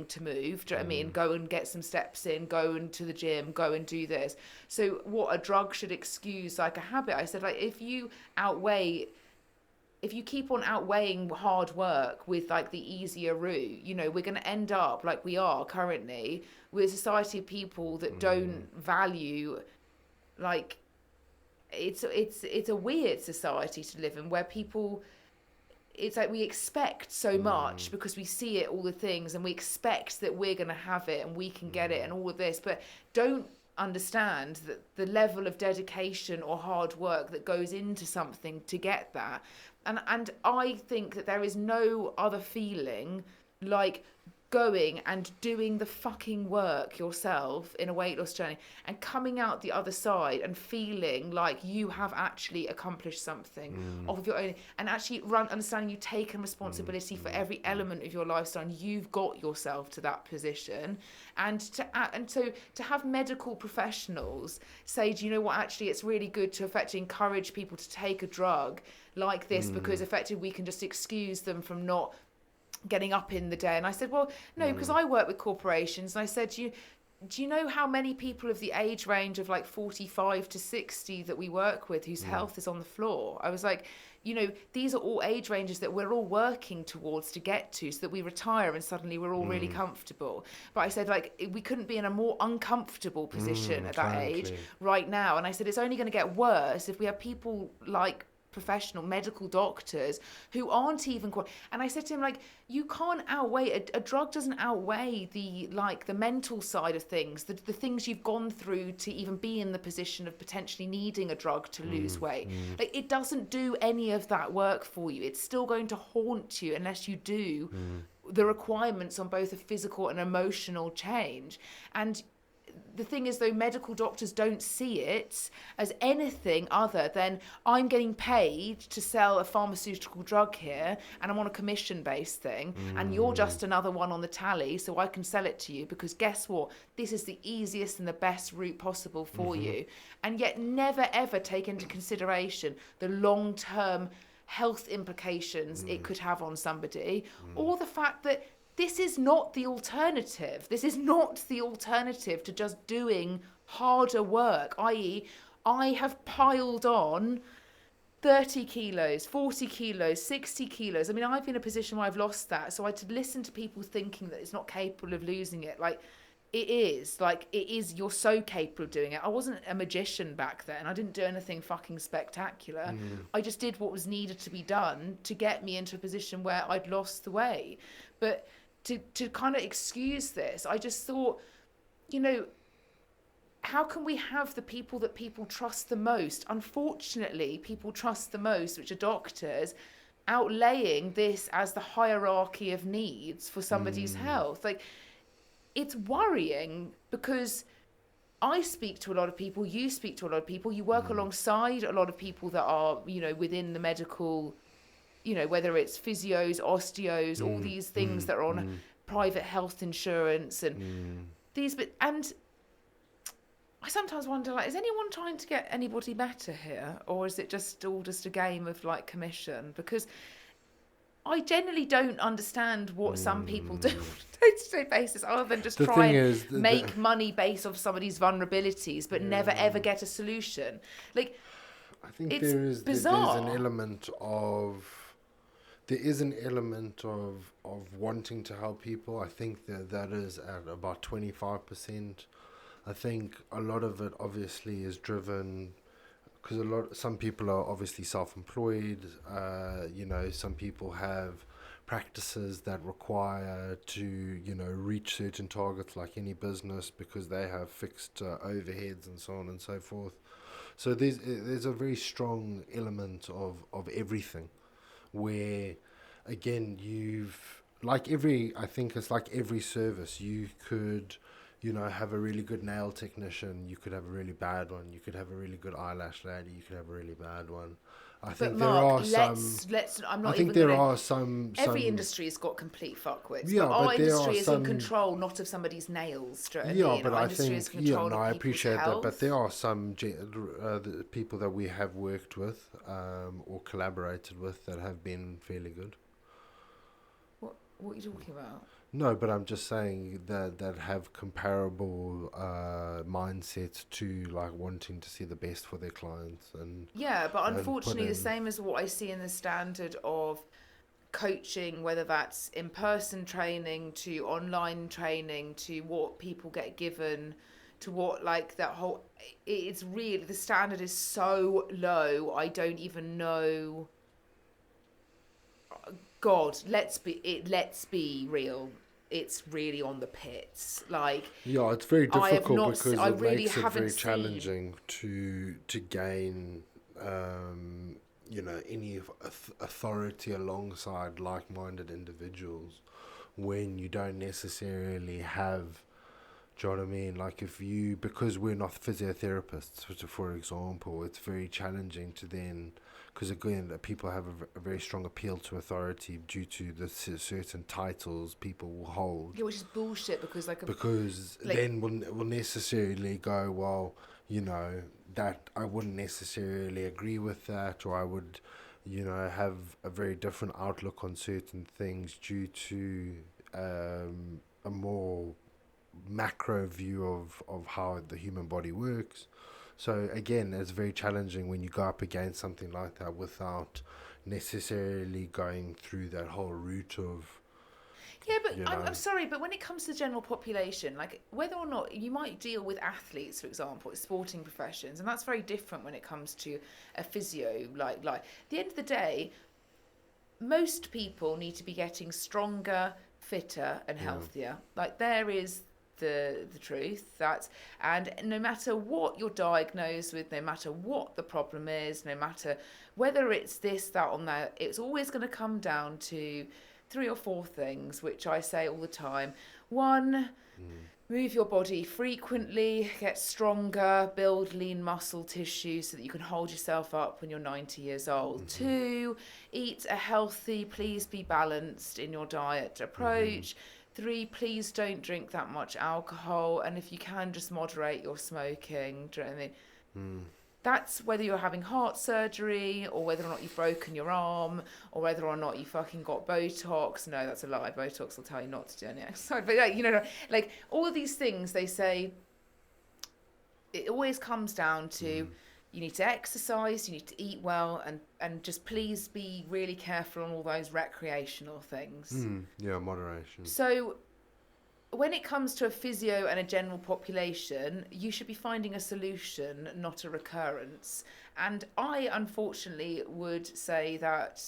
to move, do you know what I mean, go and get some steps in, go into the gym, go and do this. So what a drug should excuse like a habit. I said, like, if you keep on outweighing hard work with like the easier route, you know, we're going to end up like we are currently with a society of people that don't value, like, it's a weird society to live in where people, it's like we expect so much because we see it, all the things, and we expect that we're going to have it and we can get it and all of this, but don't understand that the level of dedication or hard work that goes into something to get that. And I think that there is no other feeling like going and doing the fucking work yourself in a weight loss journey and coming out the other side and feeling like you have actually accomplished something of your own, and actually understanding you've taken responsibility for every element of your lifestyle and you've got yourself to that position. And so to have medical professionals say, do you know what, actually it's really good to effectively encourage people to take a drug like this because effectively we can just excuse them from not getting up in the day. And I said, well, no, because I work with corporations. And I said, do you know how many people of the age range of like 45 to 60 that we work with whose health is on the floor? I was like, you know, these are all age ranges that we're all working towards to get to, so that we retire and suddenly we're all really comfortable. But I said, like, we couldn't be in a more uncomfortable position at that age right now. And I said, it's only going to get worse if we have people like professional medical doctors who aren't even and I said to him, like, you can't outweigh a drug doesn't outweigh the mental side of things, the things you've gone through to even be in the position of potentially needing a drug to lose weight. Like, it doesn't do any of that work for you. It's still going to haunt you unless you do the requirements on both a physical and emotional change. And the thing is, though, medical doctors don't see it as anything other than, I'm getting paid to sell a pharmaceutical drug here and I'm on a commission-based thing and you're just another one on the tally, so I can sell it to you because guess what? This is the easiest and the best route possible for you. And yet never, ever take into consideration the long-term health implications it could have on somebody, or the fact that this is not the alternative. This is not the alternative to just doing harder work, i.e., I have piled on 30 kilos, 40 kilos, 60 kilos. I mean, I've been in a position where I've lost that. So I to listen to people thinking that it's not capable of losing it, like, it is. Like, it is. You're so capable of doing it. I wasn't a magician back then. I didn't do anything fucking spectacular. I just did what was needed to be done to get me into a position where I'd lost the weight. But to kind of excuse this, I just thought, you know, how can we have the people that people trust the most? Unfortunately, people trust the most, which are doctors, outlaying this as the hierarchy of needs for somebody's health. Like, it's worrying because I speak to a lot of people, you speak to a lot of people, you work alongside a lot of people that are, you know, within the medical, you know, whether it's physios, osteos, all these things that are on private health insurance and these, and I sometimes wonder, like, is anyone trying to get anybody better here, or is it just all just a game of like commission? Because I generally don't understand what some people do on a day-to-day basis, other than just try and make money based off somebody's vulnerabilities, but never ever get a solution. Like, I think it's bizarre. There's an element of wanting to help people. I think that is at about 25%. I think a lot of it obviously is driven because some people are obviously self-employed. You know, some people have practices that require to, you know, reach certain targets like any business because they have fixed overheads and so on and so forth. So there's a very strong element of everything where, again, I think it's like every service. You could, you know, have a really good nail technician, you could have a really bad one. You could have a really good eyelash lady, you could have a really bad one. I think Mark, there are I'm not I think there are some. Every industry has got complete fuckwits. Yeah, but our industry is in control, not of somebody's nails. Do you know what I mean? Our industry is in control of I appreciate health. that. But there are some the people that we have worked with or collaborated with that have been fairly good. What are you talking about? No, but I'm just saying that have comparable mindsets to like wanting to see the best for their clients and but unfortunately the same as what I see in the standard of coaching, whether that's in-person training to online training to what people get given to what, like, that whole, it's really, the standard is so low. I don't even know. God, let's be real. It's really on the pits. Like, it's very difficult because it makes it very challenging to gain, you know, any authority alongside like-minded individuals when you don't necessarily have. Do you know what I mean? Like, because we're not physiotherapists, for example, it's very challenging to then. Because again, people have a very strong appeal to authority due to the certain titles people will hold. Yeah, which is bullshit because then we'll necessarily go, well, you know, that I wouldn't necessarily agree with that, or I would, you know, have a very different outlook on certain things due to a more macro view of how the human body works. So again, it's very challenging when you go up against something like that without necessarily going through that whole route of. Yeah, but I'm sorry, but when it comes to the general population, like, whether or not you might deal with athletes, for example, sporting professions, and that's very different when it comes to a physio. Like at the end of the day, most people need to be getting stronger, fitter, and healthier. Like, there is the truth. And no matter what you're diagnosed with, no matter what the problem is, no matter whether it's this, that, or that, it's always going to come down to 3 or 4 things, which I say all the time. 1, move your body frequently, get stronger, build lean muscle tissue so that you can hold yourself up when you're 90 years old. 2, eat a healthy, please be balanced in your diet approach. 3, please don't drink that much alcohol, and if you can, just moderate your smoking. Do you know what I mean? That's whether you're having heart surgery, or whether or not you've broken your arm, or whether or not you fucking got Botox. No, that's a lie. Botox will tell you not to do any exercise. But, like, you know, like, all of these things, they say, it always comes down to you need to exercise, you need to eat well, and just please be really careful on all those recreational things. Moderation. So when it comes to a physio and a general population, you should be finding a solution, not a recurrence. And I, unfortunately, would say that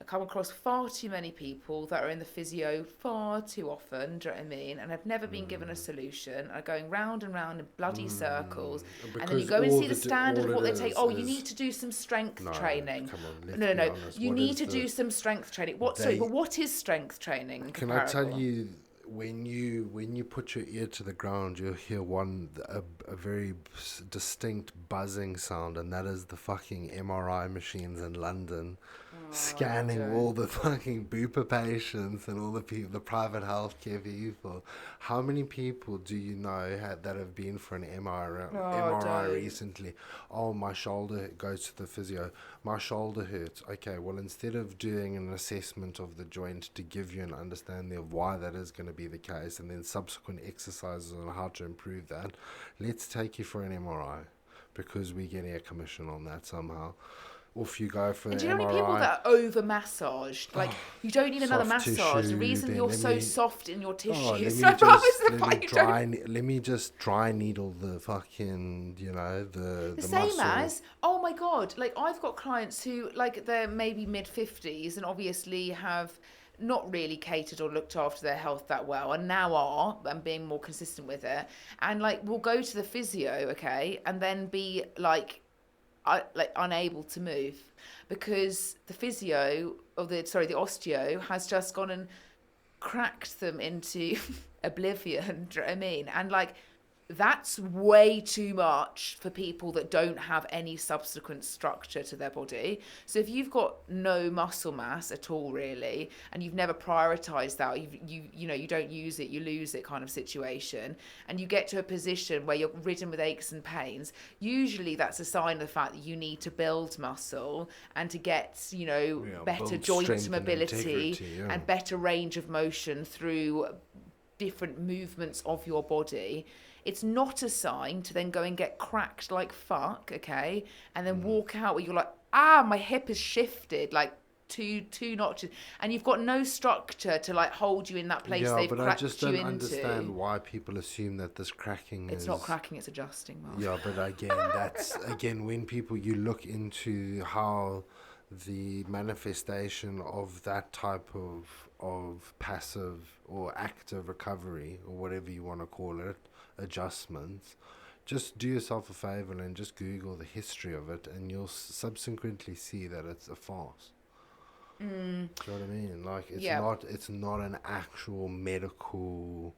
I come across far too many people that are in the physio far too often, do you know what I mean? And have never been given a solution, are going round and round in bloody circles. Because and then you go and see the standard of what they take. Oh, you need to do some strength training. Come on, no. You need to do some strength training. But what is strength training? Can I tell you, when you put your ear to the ground, you'll hear a very distinct buzzing sound, and that is the fucking MRI machines in London. scanning all the fucking Bupa patients and all the people, the private healthcare people. How many people do you know that have been for an MRI recently? Oh, my shoulder goes to the physio. My shoulder hurts. Okay, well, instead of doing an assessment of the joint to give you an understanding of why that is going to be the case and then subsequent exercises on how to improve that, let's take you for an MRI because we're getting a commission on that somehow. Or if you go for and do you know how many people that are over massaged? Like, you don't need another massage. Tissue, the reason you're so soft in your tissue. Let me just dry needle the fucking, the same muscle. As, oh my God, like I've got clients who, like, they're maybe mid-50s and obviously have not really catered or looked after their health that well, and now are and being more consistent with it, and like will go to the physio, okay, and then be like unable to move because the physio or the osteo has just gone and cracked them into oblivion. Do you know what I mean? And like that's way too much for people that don't have any subsequent structure to their body. So if you've got no muscle mass at all really, and you've never prioritized that, you don't use it, you lose it kind of situation, and you get to a position where you're ridden with aches and pains, usually that's a sign of the fact that you need to build muscle and to get better joint mobility and better range of motion through different movements of your body. It's not a sign to then go and get cracked like fuck, okay? And then walk out where you're like, my hip has shifted like two notches. And you've got no structure to like hold you in that place they've cracked you into. Yeah, but I just don't understand why people assume that this cracking It's not cracking, it's adjusting, Mark. Yeah, but again, when you look into how the manifestation of that type of passive or active recovery, or whatever you want to call it, adjustments, just do yourself a favor and just Google the history of it, and you'll subsequently see that it's a farce. Do you know what I mean? Like it's not an actual medical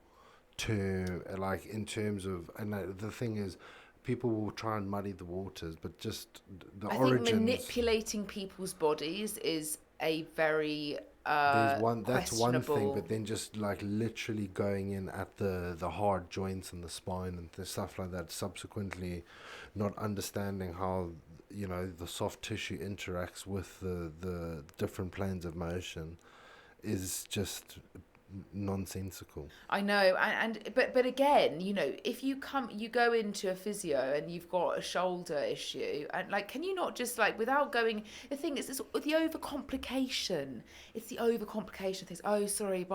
term. Like in terms of, and the thing is, people will try and muddy the waters, but just the origins. I think manipulating people's bodies is a very that's one thing, but then just like literally going in at the hard joints and the spine and the stuff like that, subsequently not understanding how the soft tissue interacts with the different planes of motion is just nonsensical. I know, but again, if you go into a physio and you've got a shoulder issue, and like, can you not just like, without going, the thing is, it's the overcomplication. It's the overcomplication things. Oh, sorry,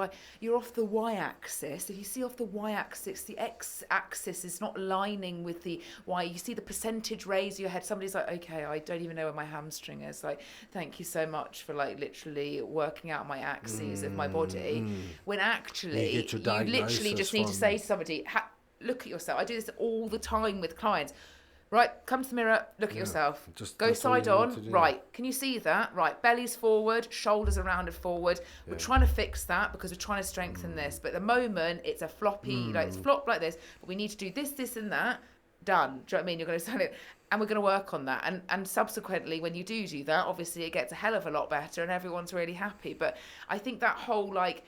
you're off the y-axis. If you see off the y-axis, the x-axis is not aligning with the y. You see the percentage raise your head. Somebody's like, okay, I don't even know where my hamstring is. Like, thank you so much for like literally working out my axes of my body. When actually, you literally just need to say to somebody, look at yourself. I do this all the time with clients. Right, come to the mirror, look at yourself. Go side on. Right, can you see that? Right, belly's forward, shoulders are rounded forward. We're trying to fix that because we're trying to strengthen this. But at the moment, it's a floppy, it's flopped like this. But we need to do this, and that. Done. Do you know what I mean? You're going to sign it. And we're going to work on that. And subsequently, when you do that, obviously it gets a hell of a lot better and everyone's really happy. But I think that whole like,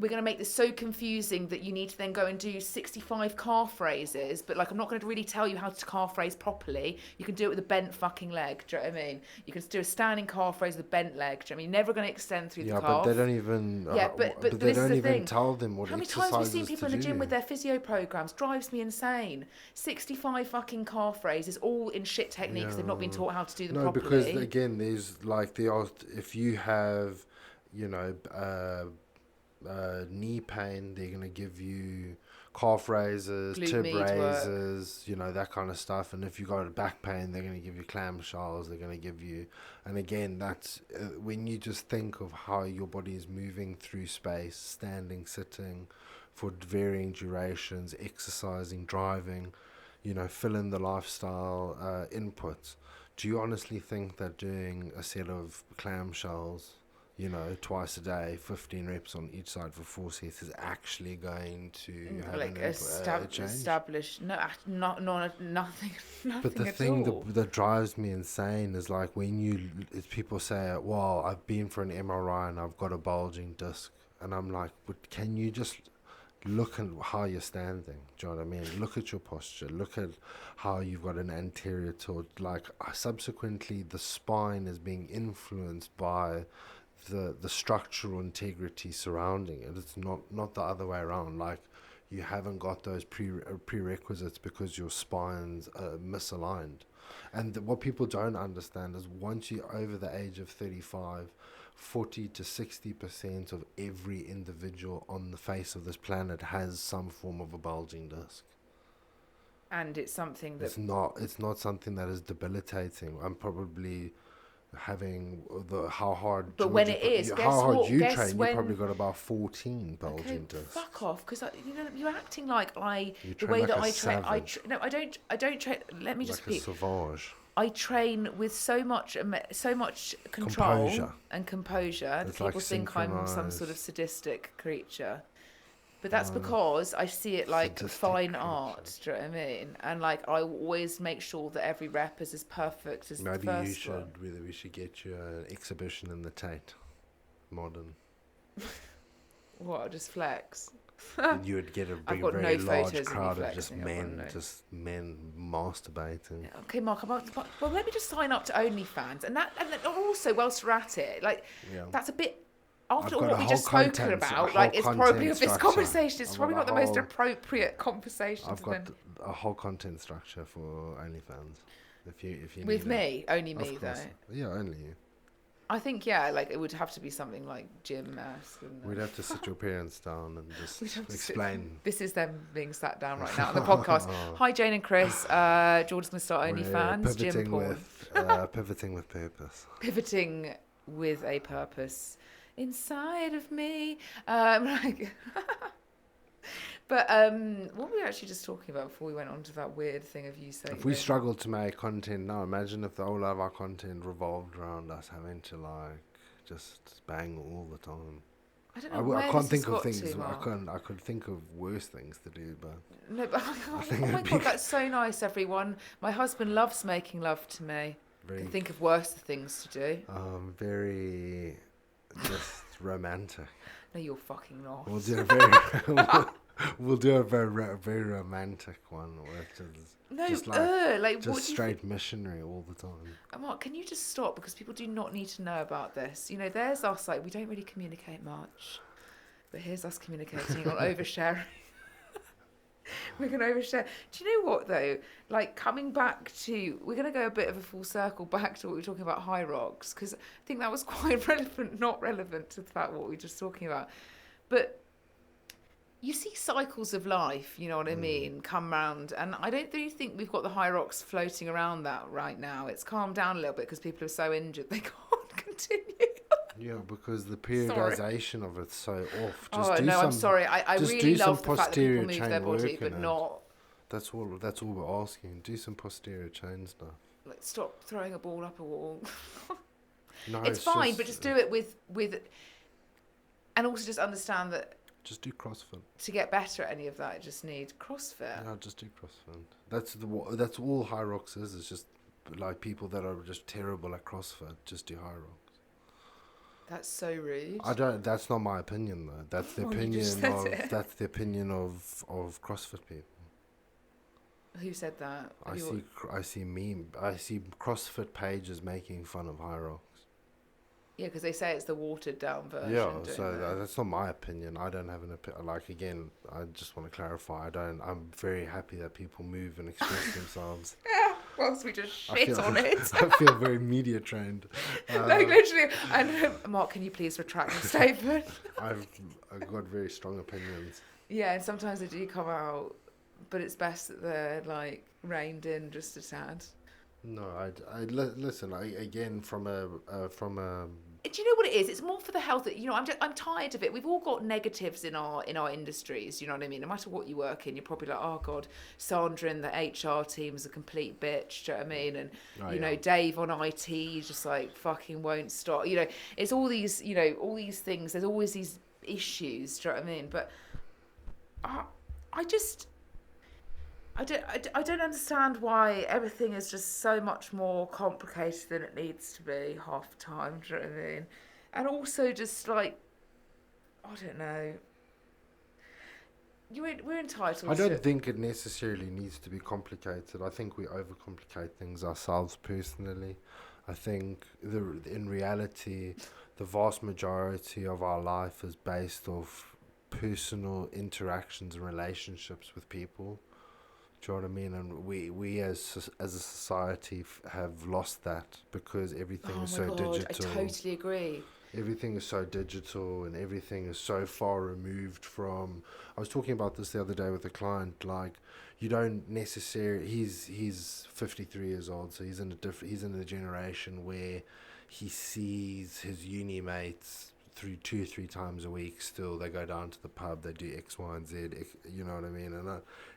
we're going to make this so confusing that you need to then go and do 65 calf raises, but like I'm not going to really tell you how to calf raise properly. You can do it with a bent fucking leg. Do you know what I mean? You can do a standing calf raise with a bent leg. Do you know what I mean? You're never going to extend through the calf. Yeah, but they don't even. But they don't even tell them what. How many times have we seen people in the gym with their physio programs? Drives me insane. 65 fucking calf raises, all in shit techniques. They've not been taught how to do them properly. No, because again, there's like if you have, knee pain, they're going to give you calf raises, tib raises, that kind of stuff. And if you got back pain, they're going to give you clamshells, they're going to give you, and again, that's when you just think of how your body is moving through space, standing, sitting for varying durations, exercising, driving, fill in the lifestyle inputs. Do you honestly think that doing a set of clamshells twice a day, 15 reps on each side for 4 sets is actually going to have like a change. Establish nothing But the thing that drives me insane is like people say, well, I've been for an MRI and I've got a bulging disc, and I'm like, but can you just look at how you're standing? Do you know what I mean? Look at your posture. Look at how you've got an anterior tilt. Like, subsequently, the spine is being influenced by the structural integrity surrounding it. It's not the other way around. Like, you haven't got those prerequisites because your spine's misaligned. And what people don't understand is once you're over the age of 35, 40 to 60% of every individual on the face of this planet has some form of a bulging disc. And it's something that... It's not something that is debilitating. I'm probably having how hard... But when it is, how hard you train, you probably got about 14 bulging discs. Fuck off, because you're acting like the way that I train... No, I don't train... Let me just speak. Like a savage. I train with so much control and composure that people think I'm some sort of sadistic creature. But that's because I see it like fine art, do you know what I mean? And like I always make sure that every rep is as perfect as the first one. Maybe we should get you an exhibition in the Tate Modern. What, just flex? You would get a very large crowd of just men masturbating. Okay, Mark. Well, let me just sign up to OnlyFans, and also whilst we're at it, that's a bit. After all what we just spoken about, it's probably this conversation. It's probably not the most appropriate conversation. I've got a whole content structure for OnlyFans. If you with me, only me though. Yeah, only you. I think it would have to be something like gym-esque. We'd have to sit your parents down and just explain. This is them being sat down right now on the podcast. Hi, Jane and Chris. George's going to start OnlyFans. Gym porn. Pivoting with purpose. Pivoting with a purpose inside of me. But what were we actually just talking about before we went on to that weird thing of you saying... If we struggled to make content now, imagine if the whole of our content revolved around us having to just bang all the time. I don't know. I can't think of things. I could think of worse things to do, but... No, but oh my God, that's so nice, everyone. My husband loves making love to me. I can think of worse things to do. Very just romantic. No, you're fucking not. We'll do a very... We'll do a very romantic one, which is just straight missionary all the time. Mark, can you just stop? Because people do not need to know about this. There's us, we don't really communicate much. But here's us communicating on oversharing. We're going to overshare. Do you know what, though? Coming back to... We're going to go a bit of a full circle back to what we were talking about High Rocks, because I think that was quite relevant, not relevant to the fact what we were just talking about. But... You see cycles of life, you know what I mean, come round. And I don't really think we've got the High Rocks floating around that right now. It's calmed down a little bit because people are so injured they can't continue. Yeah, because the periodization of it's so off. I'm sorry. I really love the fact that people move their body, but not... That's all we're asking. Do some posterior chain stuff. Stop throwing a ball up a wall. No, it's fine, but just do it with... And also just understand that... Just do CrossFit. To get better at any of that, I just need CrossFit. No, just do CrossFit. That's all High Rocks is. It's just people that are just terrible at CrossFit just do High Rocks. That's so rude. That's not my opinion though. That's the opinion of that's the opinion of CrossFit people. Who said that? I see CrossFit pages making fun of High Rocks. Yeah, because they say it's the watered down version. Yeah, so that's not my opinion. I don't have an opinion. Again, I just want to clarify. I'm very happy that people move and express themselves. Yeah, whilst we just shit on it. I feel very media trained. Literally. And Mark, can you please retract the statement? I've got very strong opinions. Yeah, and sometimes they do come out, but it's best that they're reined in just a tad. No, listen. Again, from a do you know what it is? It's more for the health. I'm tired of it. We've all got negatives in our industries. You know what I mean? No matter what you work in, you're probably like, oh God, Sandra in the HR team is a complete bitch. Do you know what I mean? And Dave on IT just like fucking won't stop. It's all these all these things. There's always these issues. Do you know what I mean? But I don't understand why everything is just so much more complicated than it needs to be half the time, do you know what I mean? And also just like, I don't know. We're entitled I don't think it necessarily needs to be complicated. I think we overcomplicate things ourselves personally. I think in reality, the vast majority of our life is based off personal interactions and relationships with people. Do you know what I mean? And we as a society have lost that because everything is so digital. I totally agree. Everything is so digital and everything is so far removed from... I was talking about this the other day with a client. Like, you don't necessarily... He's 53 years old, so he's in a generation where he sees his uni mates through 2 or 3 times a week. Still, they go down to the pub, they do X, Y, and Z. You know what I mean?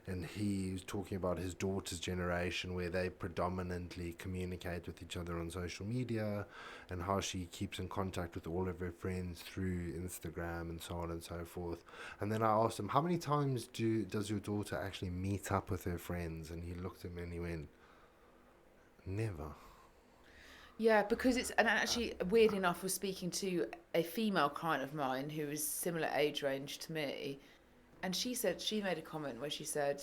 And he's talking about his daughter's generation where they predominantly communicate with each other on social media, and how she keeps in contact with all of her friends through Instagram and so on and so forth. And then I asked him, how many times does your daughter actually meet up with her friends? And he looked at me and he went, never. Yeah, because and actually, weird enough, I was speaking to a female client of mine who is similar age range to me, and she made a comment where she said,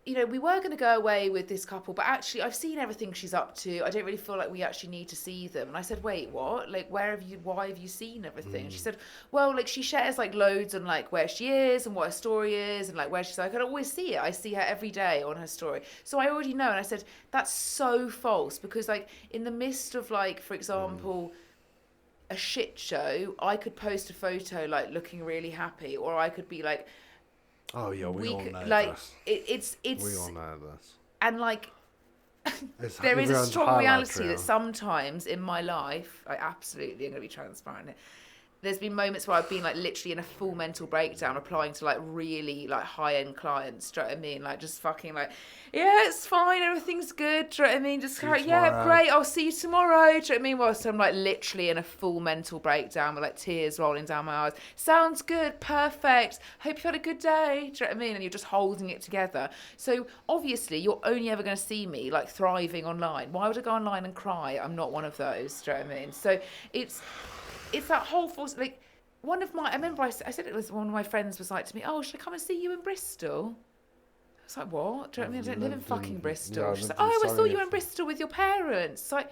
we were going to go away with this couple, but actually I've seen everything she's up to. I don't really feel like we actually need to see them. And I said, wait, what? Like, why have you seen everything? And she said, well, like, she shares like loads on like where she is and what her story is and like where she's like, I can always see it. I see her every day on her story. So I already know. And I said, that's so false, because like in the midst of like, for example, a shit show, I could post a photo like looking really happy, or I could be like, oh yeah, we all know like this. It's we all know this. And like there is a strong reality that sometimes in my life, I absolutely am going to be transparent here. There's been moments where I've been like literally in a full mental breakdown applying to like really like high-end clients, do you know what I mean? Like just fucking like, yeah, it's fine, everything's good, do you know what I mean? Just like, yeah, great, I'll see you tomorrow, do you know what I mean? Whilst I'm like literally in a full mental breakdown with like tears rolling down my eyes. Sounds good, perfect, hope you've had a good day, do you know what I mean? And you're just holding it together. So obviously you're only ever going to see me like thriving online. Why would I go online and cry? I'm not one of those, do you know what I mean? So it's that whole force. Like, I remember I said it was one of my friends was like to me, oh, should I come and see you in Bristol? I was like, what? Do you know what I mean? I don't live in fucking Bristol. Yeah, she's like, oh, I thought you were in Bristol with your parents. It's like,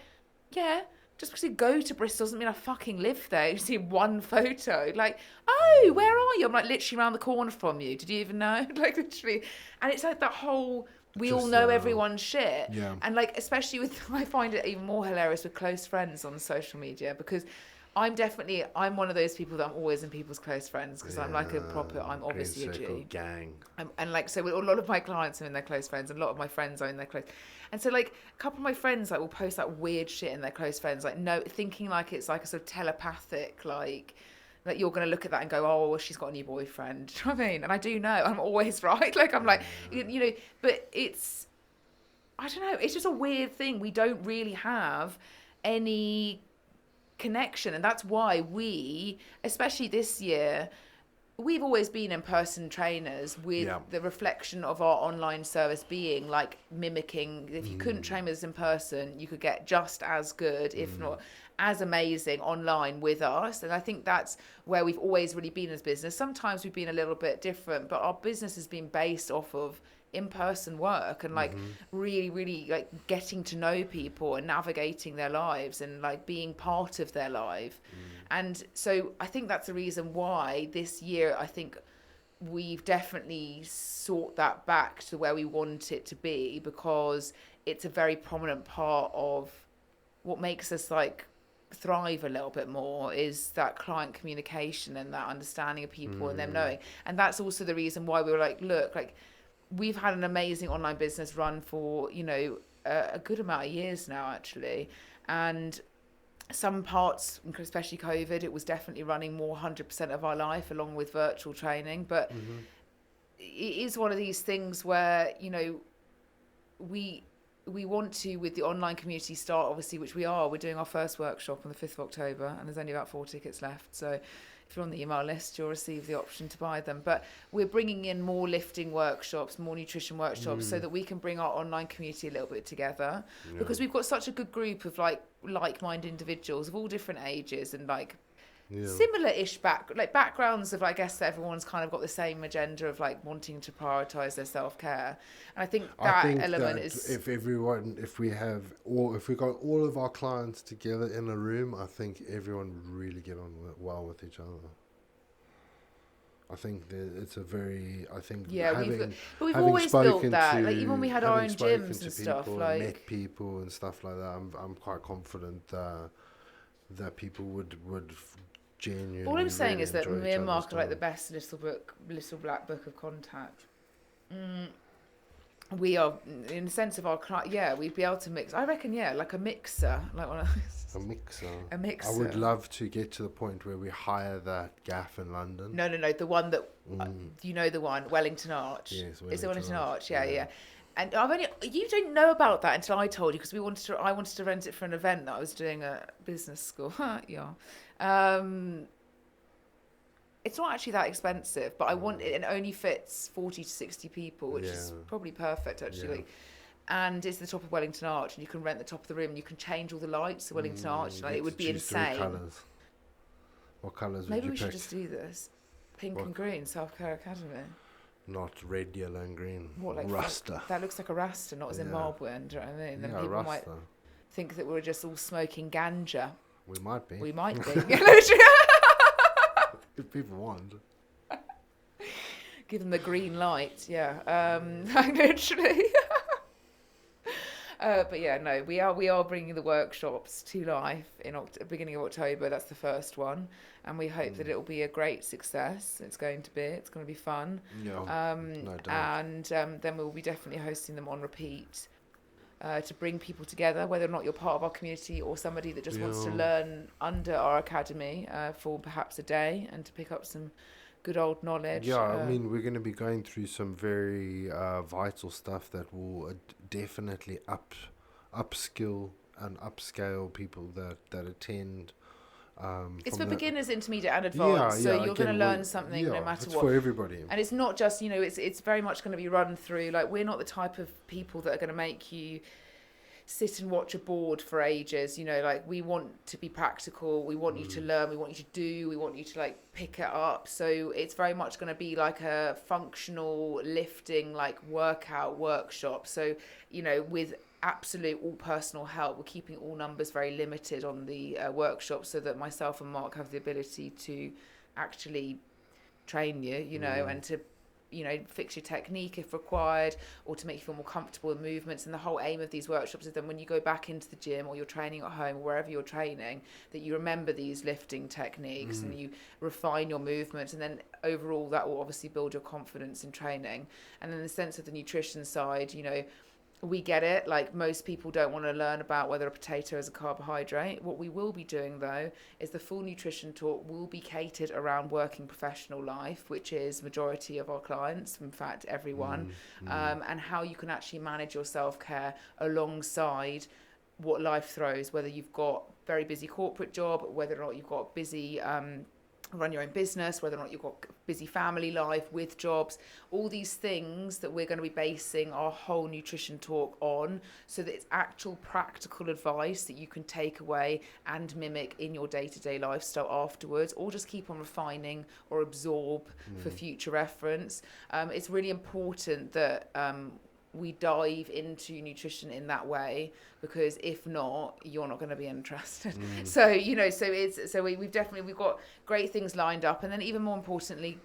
yeah, just because you go to Bristol doesn't mean I fucking live there. You see one photo. Like, oh, where are you? I'm like literally around the corner from you. Did you even know? Like literally. And it's like that whole... We all know everyone's shit. Yeah. And like, especially I find it even more hilarious with close friends on social media, because I'm one of those people that I'm always in people's close friends, because I'm like I'm obviously a G. Gang. And like, so a lot of my clients are in their close friends, and a lot of my friends are in their close. And so like a couple of my friends like will post like weird shit in their close friends, like thinking like it's like a sort of telepathic, like you're going to look at that and go, oh, well, she's got a new boyfriend. Do you know what I mean? And I do know, I'm always right. Like, I'm like, but I don't know, it's just a weird thing. We don't really have any connection. And that's why especially this year, we've always been in-person trainers with the reflection of our online service being like mimicking. If you couldn't train with us in person, you could get just as good, if not as amazing, online with us. And I think that's where we've always really been as business. Sometimes we've been a little bit different, but our business has been based off of in-person work and like really, really like getting to know people and navigating their lives and like being part of their life. And so I think that's the reason why this year, I think we've definitely sought that back to where we want it to be, because it's a very prominent part of what makes us like thrive a little bit more, is that client communication and that understanding of people and them knowing. And that's also the reason why we were like, look, like we've had an amazing online business run for, a good amount of years now, actually. And some parts, especially COVID, it was definitely running more 100% of our life along with virtual training. But it is one of these things where, you know, we want to, with the online community, start, obviously, which we're doing our first workshop on the 5th of October, and there's only about 4 tickets left. So if you're on the email list, you'll receive the option to buy them. But we're bringing in more lifting workshops, more nutrition workshops, so that we can bring our online community a little bit together. Yeah. Because we've got such a good group of like-minded individuals of all different ages and similar-ish backgrounds of, I guess, everyone's kind of got the same agenda of like wanting to prioritize their self-care. And I think that element is, if we got all of our clients together in a room, I think everyone would really get on well with each other. I think that we've always built that. Like even when we had our own gyms and stuff, met people and stuff like that. I'm quite confident that people would genuinely. All I'm saying is that me and Mark are like the best little black book of contact. We are, in the sense of our client, we'd be able to mix. I reckon, like a mixer, like one of those. A mixer. I would love to get to the point where we hire that gaff in London. No, the one that you know, the one Wellington Arch. Yes, Is it Wellington Arch? Yeah. And you didn't know about that until I told you, because I wanted to rent it for an event that I was doing at business school. It's not actually that expensive, but I want it, and it only fits 40 to 60 people, which is probably perfect actually. And it's the top of Wellington Arch, and you can rent the top of the room, and you can change all the lights of Wellington Arch. Like, it would be insane. 3 colours. What colours would you pick? Maybe we should just do this. Pink and green, Self-Care Academy. Not red, yellow and green. What, like Rasta? That looks like a Rasta, not Zimbabwean, do you know what I mean? Then people Rasta. might think that we're just all smoking ganja. We might be. If people want. Give them the green light, literally. But we are bringing the workshops to life in beginning of October. That's the first one, and we hope that it will be a great success. It's going to be fun. Yeah, no doubt. And then we'll be definitely hosting them on repeat. To bring people together, whether or not you're part of our community or somebody that just wants to learn under our academy for perhaps a day and to pick up some good old knowledge. Yeah, I mean, we're going to be going through some very vital stuff that will definitely upskill and upscale people that attend. It's for beginners, intermediate and advanced, so you're going to learn something no matter what. It's for everybody. And it's not just, it's very much going to be run through, like, we're not the type of people that are going to make you sit and watch a board for ages, like, we want to be practical, we want you to learn, we want you to do, we want you to, like, pick it up. So it's very much going to be like a functional lifting, like, workout workshop. So, with absolute all personal help, we're keeping all numbers very limited on the workshop, so that myself and Mark have the ability to actually train you, and to fix your technique if required, or to make you feel more comfortable in movements. And the whole aim of these workshops is then when you go back into the gym or you're training at home or wherever you're training, that you remember these lifting techniques and you refine your movements, and then overall that will obviously build your confidence in training. And then in the sense of the nutrition side, we get it. Like, most people don't want to learn about whether a potato is a carbohydrate. What we will be doing, though, is the full nutrition talk will be catered around working professional life, which is majority of our clients, in fact, everyone, and how you can actually manage your self-care alongside what life throws, whether you've got very busy corporate job, whether or not you've got busy run your own business, whether or not you've got busy family life with jobs, all these things that we're going to be basing our whole nutrition talk on, so that it's actual practical advice that you can take away and mimic in your day-to-day lifestyle afterwards, or just keep on refining or absorb for future reference. It's really important that we dive into nutrition in that way, because if not, you're not going to be interested. So we've got great things lined up, and then even more importantly,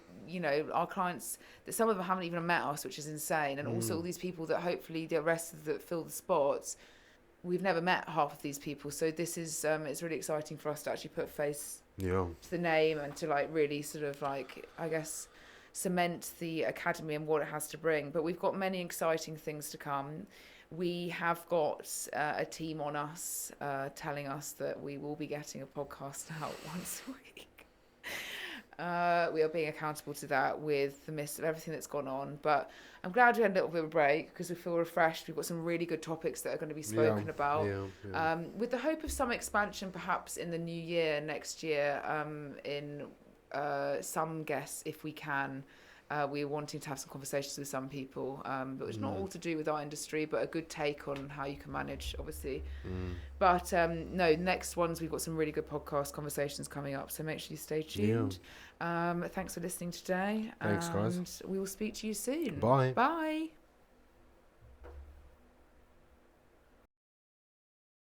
our clients, that some of them haven't even met us, which is insane, and also all these people that hopefully the rest of that fill the spots, we've never met half of these people. So this is it's really exciting for us to actually put face to the name, and to like really sort of like, I guess, cement the academy and what it has to bring. But we've got many exciting things to come. we have got a team on us telling us that we will be getting a podcast out once a week. We are being accountable to that with the midst of everything that's gone on. But I'm glad we had a little bit of a break because we feel refreshed. We've got some really good topics that are going to be spoken about. With the hope of some expansion perhaps in the new year, next year, in some guests if we can. We're wanting to have some conversations with some people, but it's not all to do with our industry, but a good take on how you can manage, obviously. But no, next ones, we've got some really good podcast conversations coming up, so make sure you stay tuned. Thanks for listening today. Thanks, guys. And we will speak to you soon. Bye. Bye.